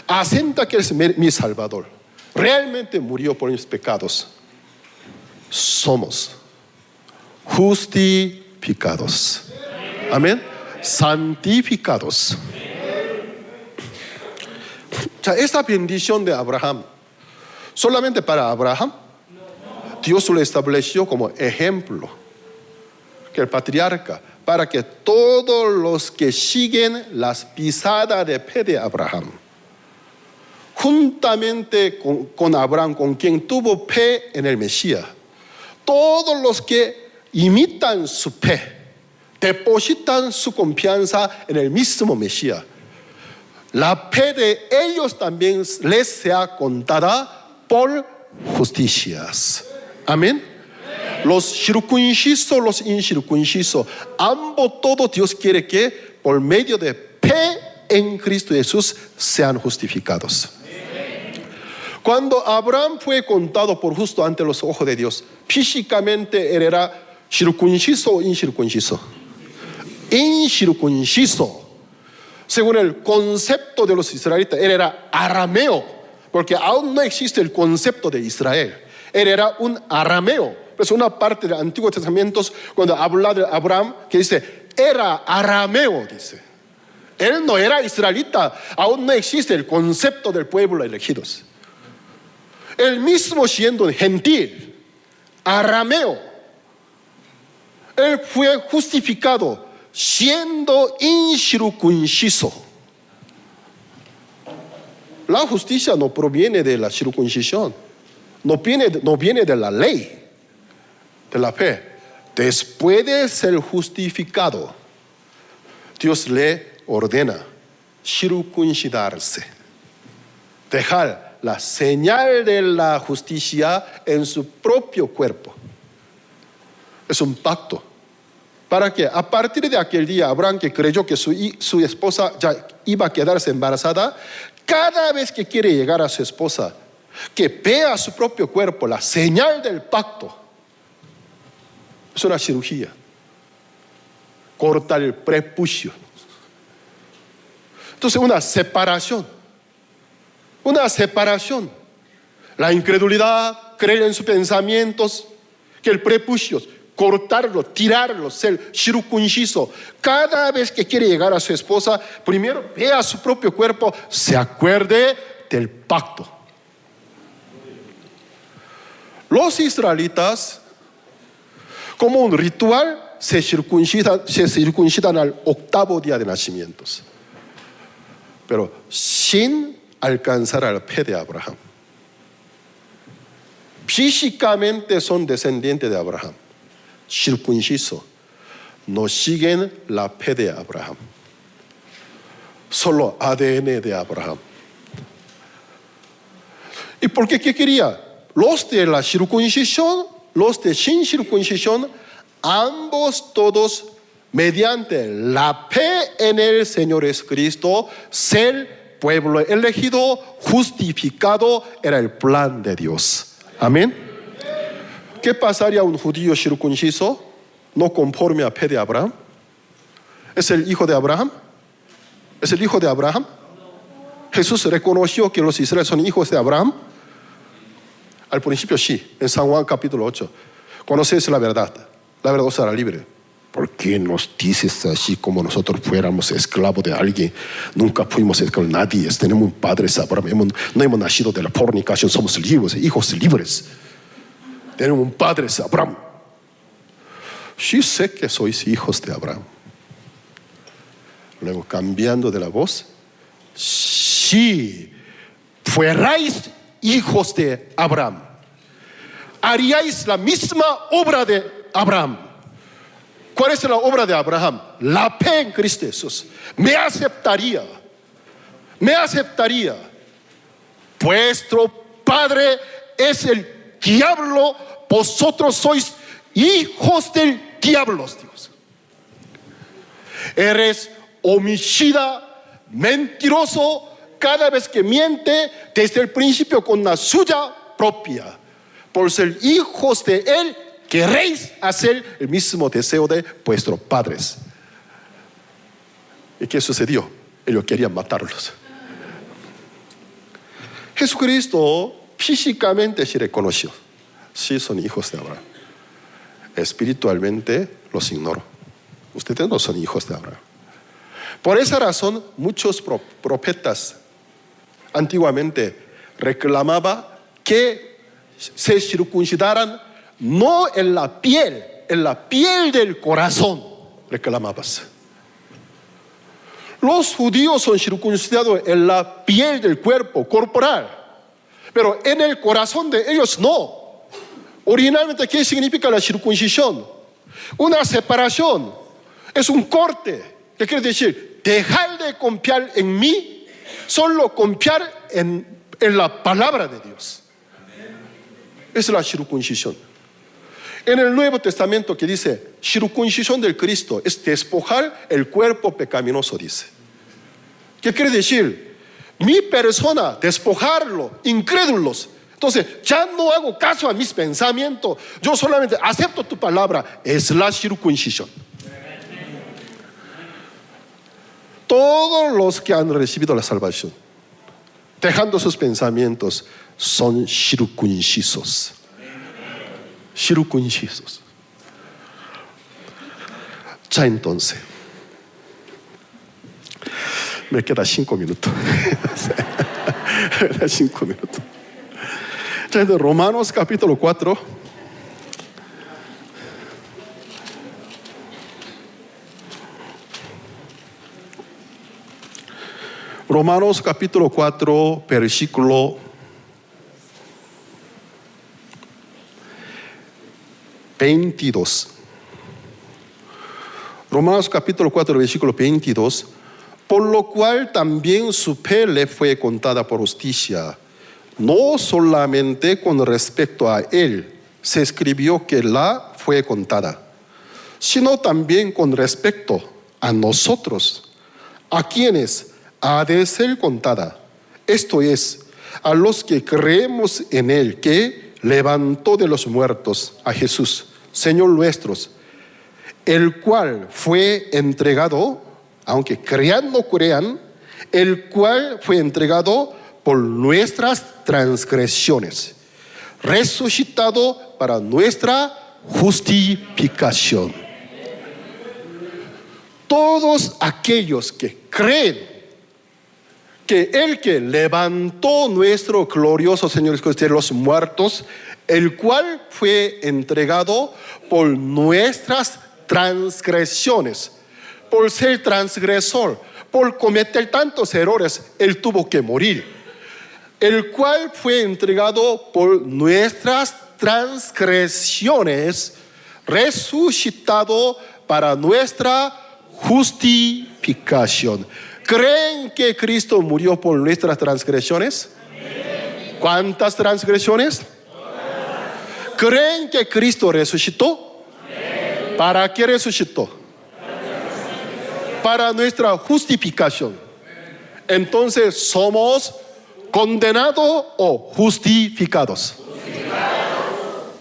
aceptan que eres mi salvador, realmente murió por mis pecados, somos justificados. Amén. Santificados. Esta bendición de Abraham, solamente para Abraham, Dios lo estableció como ejemplo, que el patriarca, para que todos los que siguen las pisadas de fe de Abraham, juntamente con Abraham, con quien tuvo fe en el Mesías, todos los que imitan su fe, depositan su confianza en el mismo Mesías, la fe de ellos también les sea contada por justicias. Amén. Los circuncisos, los incircuncisos, ambos, todo Dios quiere que por medio de fe en Cristo Jesús sean justificados. Cuando Abraham fue contado por justo ante los ojos de Dios, físicamente él era circunciso o incircunciso. Incircunciso. Según el concepto de los israelitas, él era arameo, porque aún no existe el concepto de Israel. Él era un arameo. Es una parte del Antiguo Testamento cuando habla de Abraham que dice, era arameo, dice. Él no era israelita, aún no existe el concepto del pueblo elegidos. Él mismo siendo un gentil, arameo, él fue justificado siendo incircunciso. La justicia no proviene de la circuncisión, no viene de la ley, de la fe. Después de ser justificado, Dios le ordena circuncidarse, dejar la señal de la justicia en su propio cuerpo. Es un pacto para que a partir de aquel día Abraham, que creyó que su esposa ya iba a quedarse embarazada, cada vez que quiere llegar a su esposa, que vea su propio cuerpo, la señal del pacto. Es una cirugía. Cortar el prepucio. Entonces una separación. La incredulidad, creer en sus pensamientos, que el prepucio, cortarlo, tirarlo, ser circunciso. Cada vez que quiere llegar a su esposa, primero vea su propio cuerpo, se acuerde del pacto. Los israelitas Como un ritual, se circuncidan al 8º día de nacimiento, pero sin alcanzar al fe de Abraham. Físicamente son descendientes de Abraham, circunciso, no siguen la fe de Abraham, solo ADN de Abraham. ¿Y por qué? ¿Qué quería? Los de la circuncisión, los de sin circuncisión, ambos todos mediante la fe en el Señor Jesucristo, ser pueblo elegido, justificado, era el plan de Dios. Amén. ¿Qué pasaría a un judío circunciso no conforme a la fe de Abraham? ¿Es el hijo de Abraham? ¿Es el hijo de Abraham? Jesús reconoció que los israelíes son hijos de Abraham. Al principio sí, en San Juan capítulo 8. Conoces la verdad os hará libre. ¿Por qué nos dices así como nosotros fuéramos esclavos de alguien? Nunca fuimos esclavos de nadie. Tenemos un padre, Abraham. No hemos nacido de la fornicación, somos libres, hijos libres. Tenemos un padre, Abraham. Sí sé que sois hijos de Abraham. Luego cambiando de la voz, si fuerais hijos de Abraham, haríais la misma obra de Abraham. ¿Cuál es la obra de Abraham? La fe en Cristo Jesús. Me aceptaría. Vuestro padre es el diablo, vosotros sois hijos del diablo, Dios. Eres homicida, mentiroso, cada vez que miente, desde el principio con la suya propia. Por ser hijos de él, queréis hacer el mismo deseo de vuestros padres. ¿Y qué sucedió? Ellos querían matarlos. Jesucristo físicamente se reconoció. Sí, son hijos de Abraham. Espiritualmente los ignoro. Ustedes no son hijos de Abraham. Por esa razón, muchos profetas antiguamente reclamaban que se circuncidaran no en la piel del corazón, reclamabas. Los judíos son circuncidados en la piel del cuerpo corporal, pero en el corazón de ellos no. Originalmente, ¿qué significa la circuncisión? Una separación, es un corte. ¿Qué quiere decir? Dejar de confiar en mí, solo confiar en la palabra de Dios. Es la circuncisión. En el Nuevo Testamento que dice circuncisión del Cristo es despojar el cuerpo pecaminoso, dice. ¿Qué quiere decir? Mi persona, despojarlo, incrédulos. Entonces ya no hago caso a mis pensamientos, yo solamente acepto tu palabra. Es la circuncisión. Todos los que han recibido la salvación, dejando sus pensamientos, son circuncisos. Circuncisos. Ya entonces, me queda 5 minutos. Me queda 5 minutos. Ya en Romanos capítulo 4. Romanos capítulo 4, versículo 22. Romanos capítulo 4, versículo 22. Por lo cual también su fe le fue contada por justicia. No solamente con respecto a él se escribió que la fue contada, sino también con respecto a nosotros, a quienes ha de ser contada. Esto es, a los que creemos en él, que levantó de los muertos a Jesús, Señor nuestro, el cual fue entregado, aunque crean o no crean, el cual fue entregado por nuestras transgresiones, resucitado para nuestra justificación. Todos aquellos que creen que el que levantó nuestro glorioso Señor Jesucristo de los muertos el cual fue entregado por nuestras transgresiones. Por ser transgresor, por cometer tantos errores, Él tuvo que morir. El cual fue entregado por nuestras transgresiones, resucitado para nuestra justificación. ¿Creen que Cristo murió por nuestras transgresiones? ¿Cuántas transgresiones? ¿Creen que Cristo resucitó? ¿Para qué resucitó? Para nuestra justificación. Entonces, ¿somos condenados o justificados?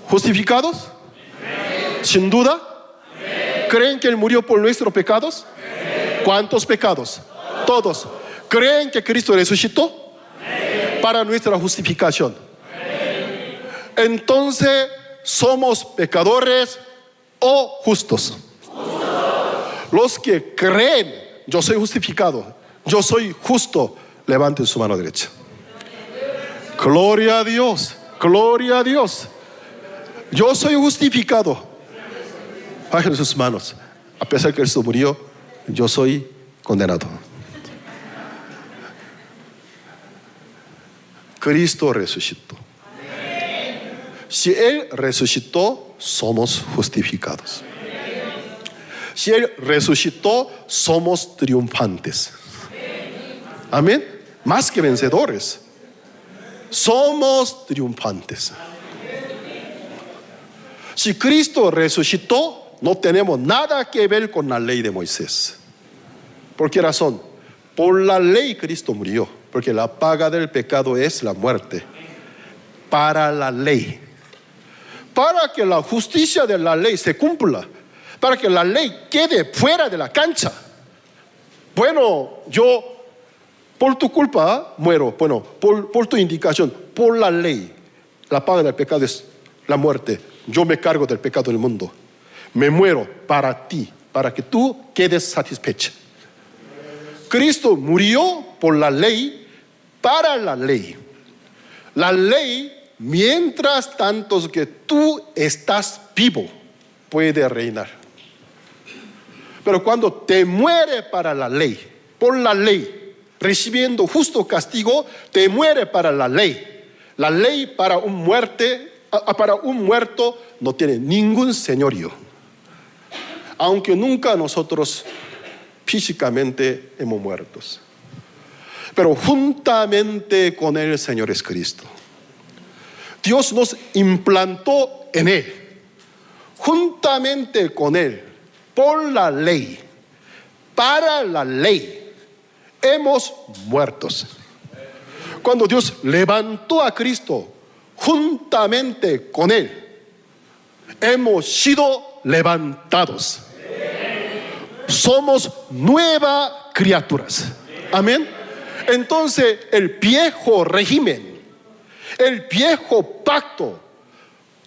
¿Justificados? Sin duda. ¿Creen que Él murió por nuestros pecados? ¿Cuántos pecados? Todos. ¿Creen que Cristo resucitó? Para nuestra justificación. Entonces, ¿somos pecadores o justos? Los que creen, yo soy justificado, yo soy justo, levanten su mano derecha. Gloria a Dios, gloria a Dios. Yo soy justificado. Bajen sus manos. A pesar que Cristo murió, yo soy condenado. Cristo resucitó. Si Él resucitó, somos justificados. Si Él resucitó, somos triunfantes. Amén. Más que vencedores. Somos triunfantes. Si Cristo resucitó, no tenemos nada que ver con la ley de Moisés. ¿Por qué razón? Por la ley Cristo murió, porque la paga del pecado es la muerte. Para la ley. Para que la justicia de la ley se cumpla. Para que la ley quede fuera de la cancha. Bueno, yo por tu culpa muero. Bueno, por tu indicación, por la ley, la paga del pecado es la muerte. Yo me cargo del pecado del mundo. Me muero para ti, para que tú quedes satisfecha. Cristo murió por la ley, para la ley. La ley, mientras tanto que tú estás vivo, puede reinar. Pero cuando te muere para la ley, por la ley, recibiendo justo castigo, te muere para la ley. La ley para un muerto no tiene ningún señorío. Aunque nunca nosotros físicamente hemos muerto. Pero juntamente con Él, Señor es Cristo. Dios nos implantó en Él. Juntamente con Él, por la ley, para la ley, hemos muertos. Cuando Dios levantó a Cristo, juntamente con Él, hemos sido levantados. Somos nuevas criaturas. Amén. Entonces el viejo régimen, el viejo pacto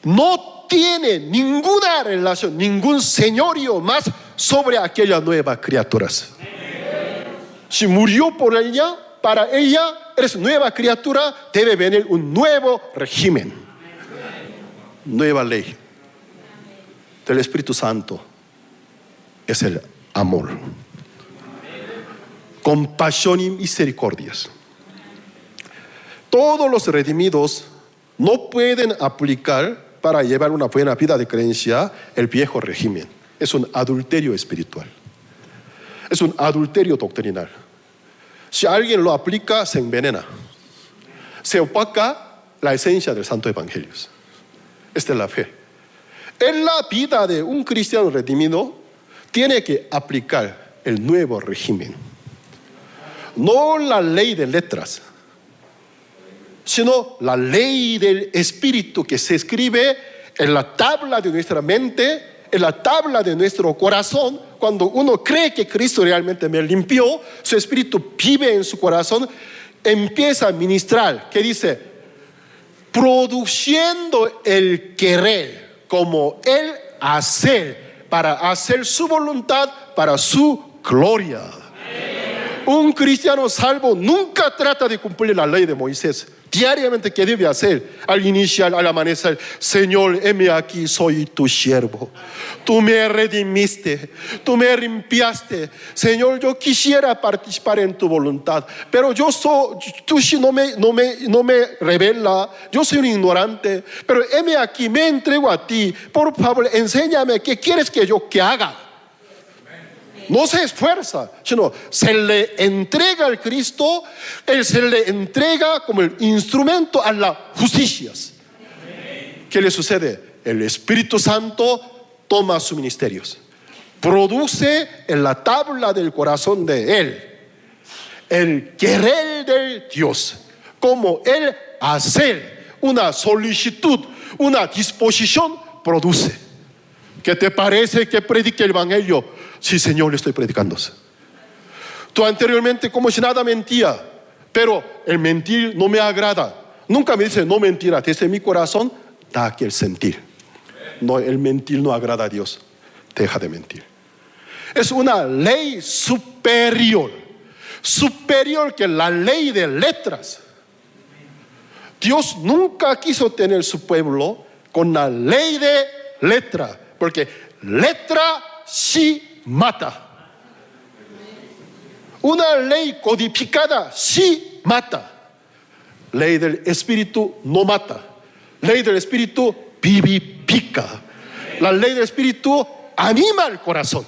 no tiene ninguna relación, ningún señorío más sobre aquellas nuevas criaturas. Si murió por ella, para ella eres nueva criatura, debe venir un nuevo régimen, nueva ley del Espíritu Santo. Es el amor, compasión y misericordias. Todos los redimidos no pueden aplicar para llevar una buena vida de creencia el viejo régimen. Es un adulterio espiritual. Es un adulterio doctrinal. Si alguien lo aplica, se envenena. Se opaca la esencia del Santo Evangelio. Esta es la fe. En la vida de un cristiano redimido, tiene que aplicar el nuevo régimen. No la ley de letras, sino la ley del Espíritu que se escribe en la tabla de nuestra mente, en la tabla de nuestro corazón. Cuando uno cree que Cristo realmente me limpió, su Espíritu vive en su corazón, empieza a ministrar, que dice, produciendo el querer como el hacer, para hacer su voluntad, para su gloria. Un cristiano salvo nunca trata de cumplir la ley de Moisés, Diariamente, ¿qué debe hacer? Al iniciar, al amanecer: Señor, heme aquí, soy tu siervo. Tú me redimiste, tú me limpiaste. Señor, yo quisiera participar en tu voluntad, pero tú si no me revela, yo soy un ignorante. Pero heme aquí, me entrego a ti. Por favor, enséñame qué quieres que yo haga. No se esfuerza, sino se le entrega al Cristo. Él se le entrega como el instrumento a las justicias. ¿Qué le sucede? El Espíritu Santo toma sus ministerios, produce en la tabla del corazón de Él el querer del Dios, como Él hacer una solicitud, una disposición, produce. ¿Qué te parece que predique el Evangelio? Sí, Señor, le estoy predicando. Tú anteriormente como si nada mentía, pero el mentir no me agrada. Nunca me dice no mentira. Desde mi corazón da aquel sentir. No, el mentir no agrada a Dios. Deja de mentir. Es una ley superior que la ley de letras. Dios nunca quiso tener su pueblo con la ley de letra, porque letra sí mata. Una ley codificada sí mata. Ley del Espíritu no mata. Ley del Espíritu vivifica. La ley del Espíritu anima el corazón.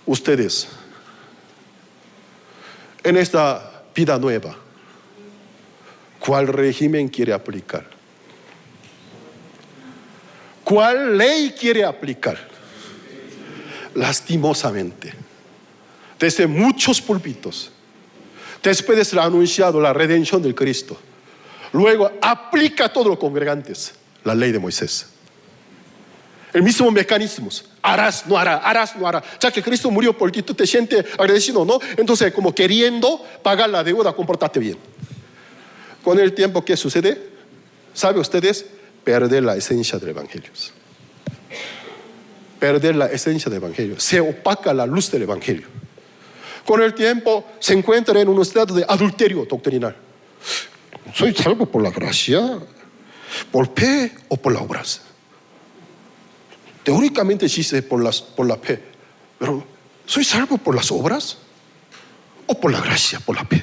Ustedes, en esta vida nueva, ¿cuál régimen quiere aplicar? ¿Cuál ley quiere aplicar? Lastimosamente, desde muchos púlpitos, después de ser anunciado la redención del Cristo, luego aplica a todos los congregantes la ley de Moisés. El mismo mecanismo: harás, no harás, harás, no harás. Ya que Cristo murió por ti, tú te sientes agradecido, ¿no? Entonces, como queriendo pagar la deuda, comportarte bien. Con el tiempo, ¿qué sucede? ¿Saben ustedes? Perder la esencia del Evangelio. Perder la esencia del Evangelio. Se opaca la luz del Evangelio. Con el tiempo se encuentra en un estado de adulterio doctrinal. ¿Soy salvo por la gracia, por fe o por las obras? Teóricamente sí sé por la fe, pero ¿soy salvo por las obras o por la gracia, por la fe?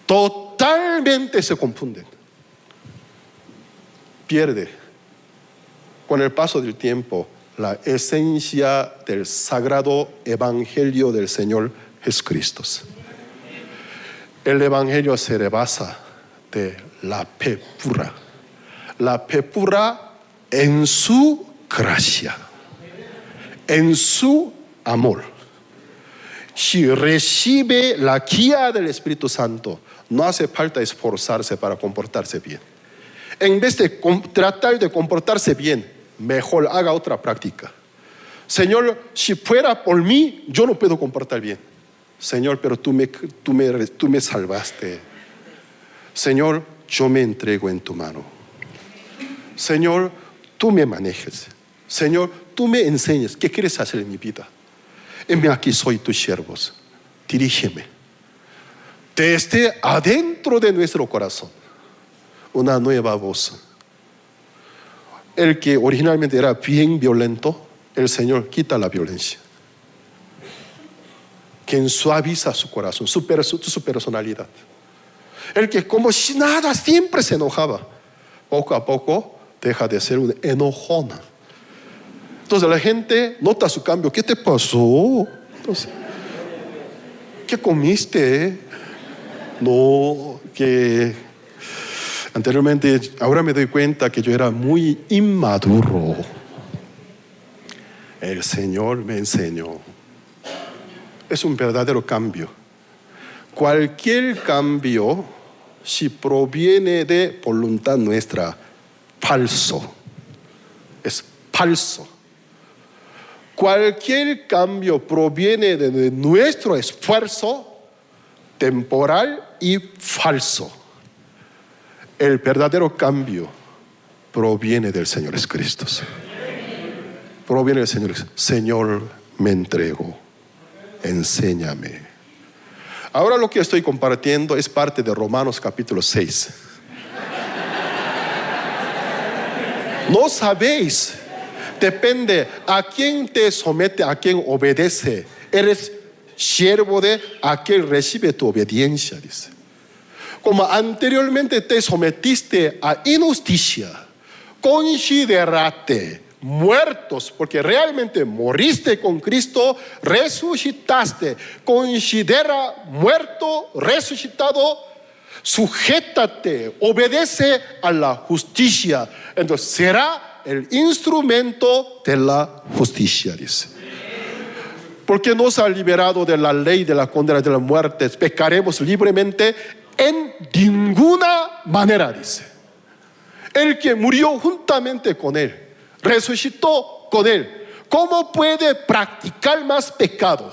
Totalmente se confunden. Pierde con el paso del tiempo la esencia del sagrado evangelio del Señor Jesucristo. El evangelio se rebasa de la fe pura. La fe pura en su gracia, en su amor. Si recibe la guía del Espíritu Santo, no hace falta esforzarse para comportarse bien. En vez de tratar de comportarse bien, mejor haga otra práctica. Señor, si fuera por mí, yo no puedo comportar bien. Señor, pero tú me salvaste. Señor, yo me entrego en tu mano. Señor, tú me manejes. Señor, tú me enseñes qué quieres hacer en mi vida. Heme aquí, soy tus siervos. Dirígeme. Desde adentro de nuestro corazón, una nueva voz. El que originalmente era bien violento, el Señor quita la violencia. Quien suaviza su corazón, su personalidad. El que como si nada siempre se enojaba, poco a poco deja de ser un enojón. Entonces la gente nota su cambio. ¿Qué te pasó? Entonces, ¿qué comiste? No, que anteriormente, ahora me doy cuenta que yo era muy inmaduro. El Señor me enseñó. Es un verdadero cambio. Cualquier cambio, si proviene de voluntad nuestra, falso. Es falso. Cualquier cambio proviene de nuestro esfuerzo, temporal y falso. El verdadero cambio proviene del Señor Jesucristo. Proviene del Señor. Señor, me entrego. Enséñame. Ahora lo que estoy compartiendo es parte de Romanos capítulo 6. No sabéis, depende a quién te somete, a quién obedece. Eres siervo de aquel recibe tu obediencia, dice. Como anteriormente te sometiste a injusticia, considerate muertos, porque realmente moriste con Cristo, resucitaste. Considera muerto, resucitado, sujétate, obedece a la justicia. Entonces será el instrumento de la justicia, dice. Porque nos ha liberado de la ley, de la condena, de la muerte. Pecaremos libremente en ninguna manera, dice. El que murió juntamente con Él, resucitó con Él. ¿Cómo puede practicar más pecado?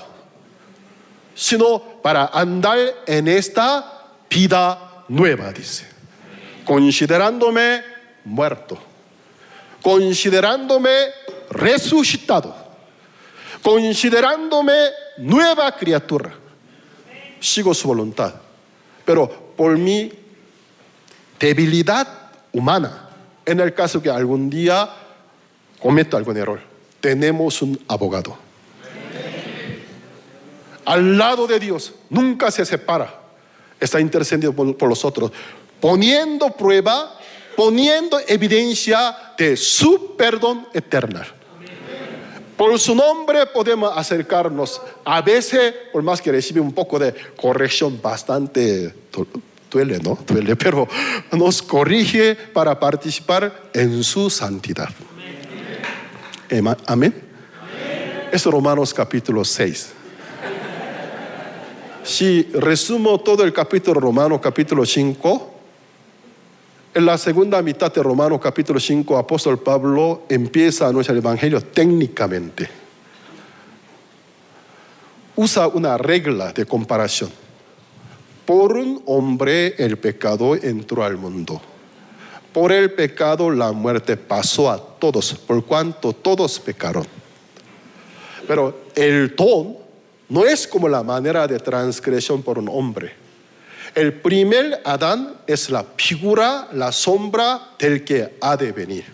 Sino para andar en esta vida nueva, dice. Considerándome muerto, considerándome resucitado, considerándome nueva criatura. Sigo su voluntad. Pero por mi debilidad humana, en el caso que algún día cometa algún error, tenemos un abogado. Al lado de Dios, nunca se separa. Está intercediendo por los otros, poniendo prueba, poniendo evidencia de su perdón eterno. Por su nombre podemos acercarnos. A veces, por más que recibe un poco de corrección, bastante duele, ¿no? Duele, pero nos corrige para participar en su santidad. Amén. Es Romanos capítulo 6. Si resumo todo el capítulo Romanos capítulo 5, en la segunda mitad de Romanos capítulo 5, apóstol Pablo empieza a anunciar el evangelio técnicamente. Usa una regla de comparación. Por un hombre el pecado entró al mundo. Por el pecado la muerte pasó a todos, por cuanto todos pecaron. Pero el don no es como la manera de transgresión por un hombre. El primer Adán es la figura, la sombra del que ha de venir.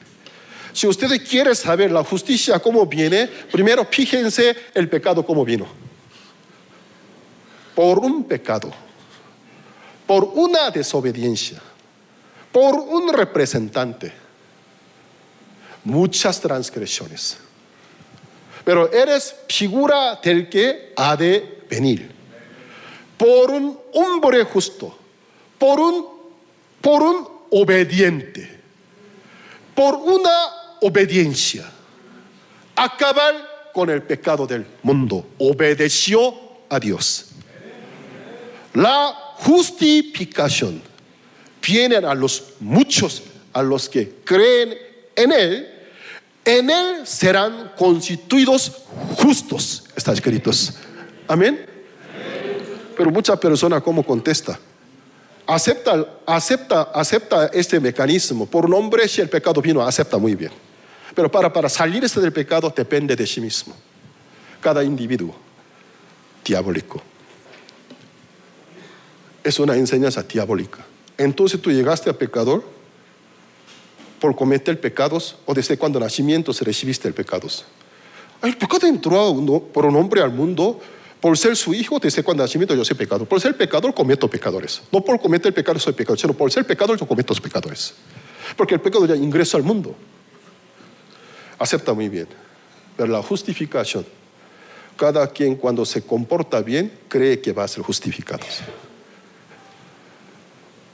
Si usted quiere saber la justicia cómo viene, primero fíjense el pecado cómo vino. Por un pecado, por una desobediencia, por un representante, muchas transgresiones. Pero eres figura del que ha de venir. Por un hombre justo, por un obediente, por una obediencia, acabar con el pecado del mundo. Obedeció a Dios. La justificación viene a los muchos, a los que creen en Él. En Él serán constituidos justos, está escrito. Amén. Pero muchas personas, ¿cómo contesta? Acepta este mecanismo. Por un hombre, si el pecado vino, acepta muy bien. Pero para salirse del pecado depende de sí mismo. Cada individuo diabólico. Es una enseñanza diabólica. Entonces tú llegaste a pecador por cometer pecados, o desde cuando nacimiento se recibiste el pecado. El pecado entró por un hombre al mundo. Por ser su hijo, desde cuando nacimiento yo soy pecador. Por ser pecador, cometo pecadores. No por cometer pecado soy pecador, sino por ser pecador yo cometo pecadores. Porque el pecado ya ingresa al mundo. Acepta muy bien. Pero la justificación, cada quien cuando se comporta bien, cree que va a ser justificado.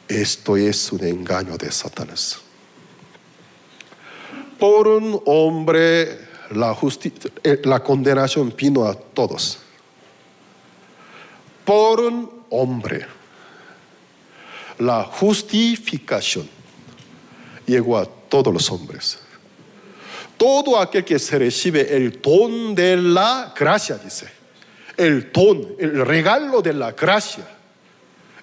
Esto es un engaño de Satanás. Por un hombre, la condenación vino a todos. Por un hombre, la justificación llegó a todos los hombres. Todo aquel que se recibe el don de la gracia, dice. El don, el regalo de la gracia.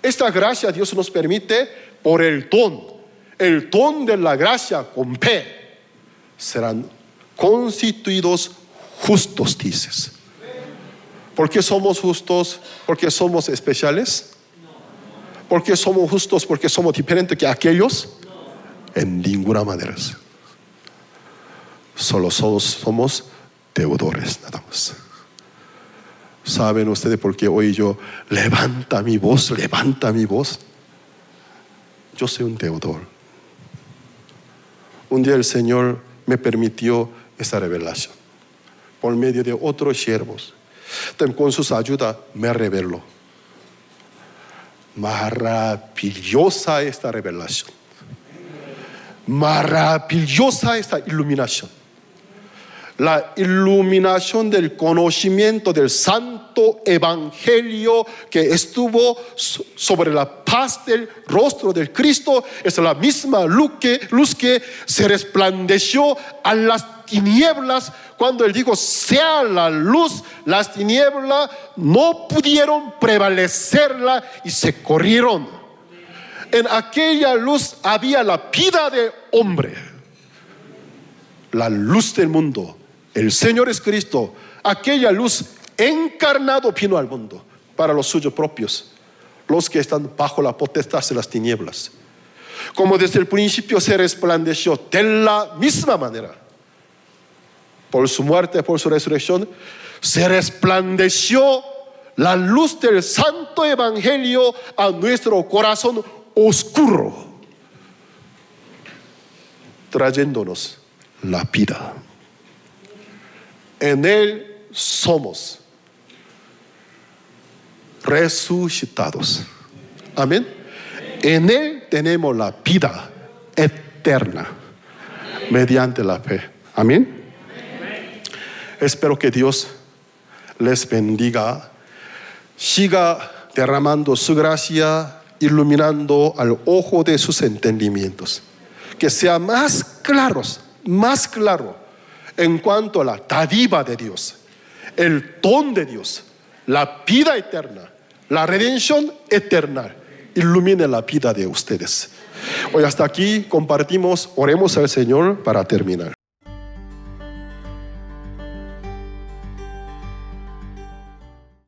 Esta gracia Dios nos permite por el don de la gracia con P. Serán constituidos justos, dices. ¿Por qué somos justos? ¿Porque somos especiales? ¿Por qué somos justos? ¿Porque somos diferentes que aquellos? En ninguna manera. Solo somos deudores, nada más. ¿Saben ustedes por qué hoy yo levanta mi voz? Yo soy un deudor. Un día el Señor me permitió esta revelación por medio de otros siervos. Entonces, con sus ayudas me reveló. Maravillosa esta revelación. Maravillosa esta iluminación. La iluminación del conocimiento del santo evangelio que estuvo sobre la paz del rostro del Cristo es la misma luz que se resplandeció a las tinieblas cuando Él dijo: sea la luz. Las tinieblas no pudieron prevalecerla y se corrieron. En aquella luz había la vida de hombre, la luz del mundo. El Señor es Cristo. Aquella luz encarnado vino al mundo para los suyos propios, los que están bajo la potestad de las tinieblas. Como desde el principio se resplandeció, de la misma manera, por su muerte, por su resurrección, se resplandeció la luz del santo evangelio a nuestro corazón oscuro, trayéndonos la vida. En Él somos resucitados. Amén. En Él tenemos la vida eterna mediante la fe. Amén. Espero que Dios les bendiga, siga derramando su gracia, iluminando al ojo de sus entendimientos, que sea más claro en cuanto a la dádiva de Dios, el don de Dios, la vida eterna, la redención eterna. Ilumine la vida de ustedes. Hoy hasta aquí compartimos. Oremos al Señor para terminar.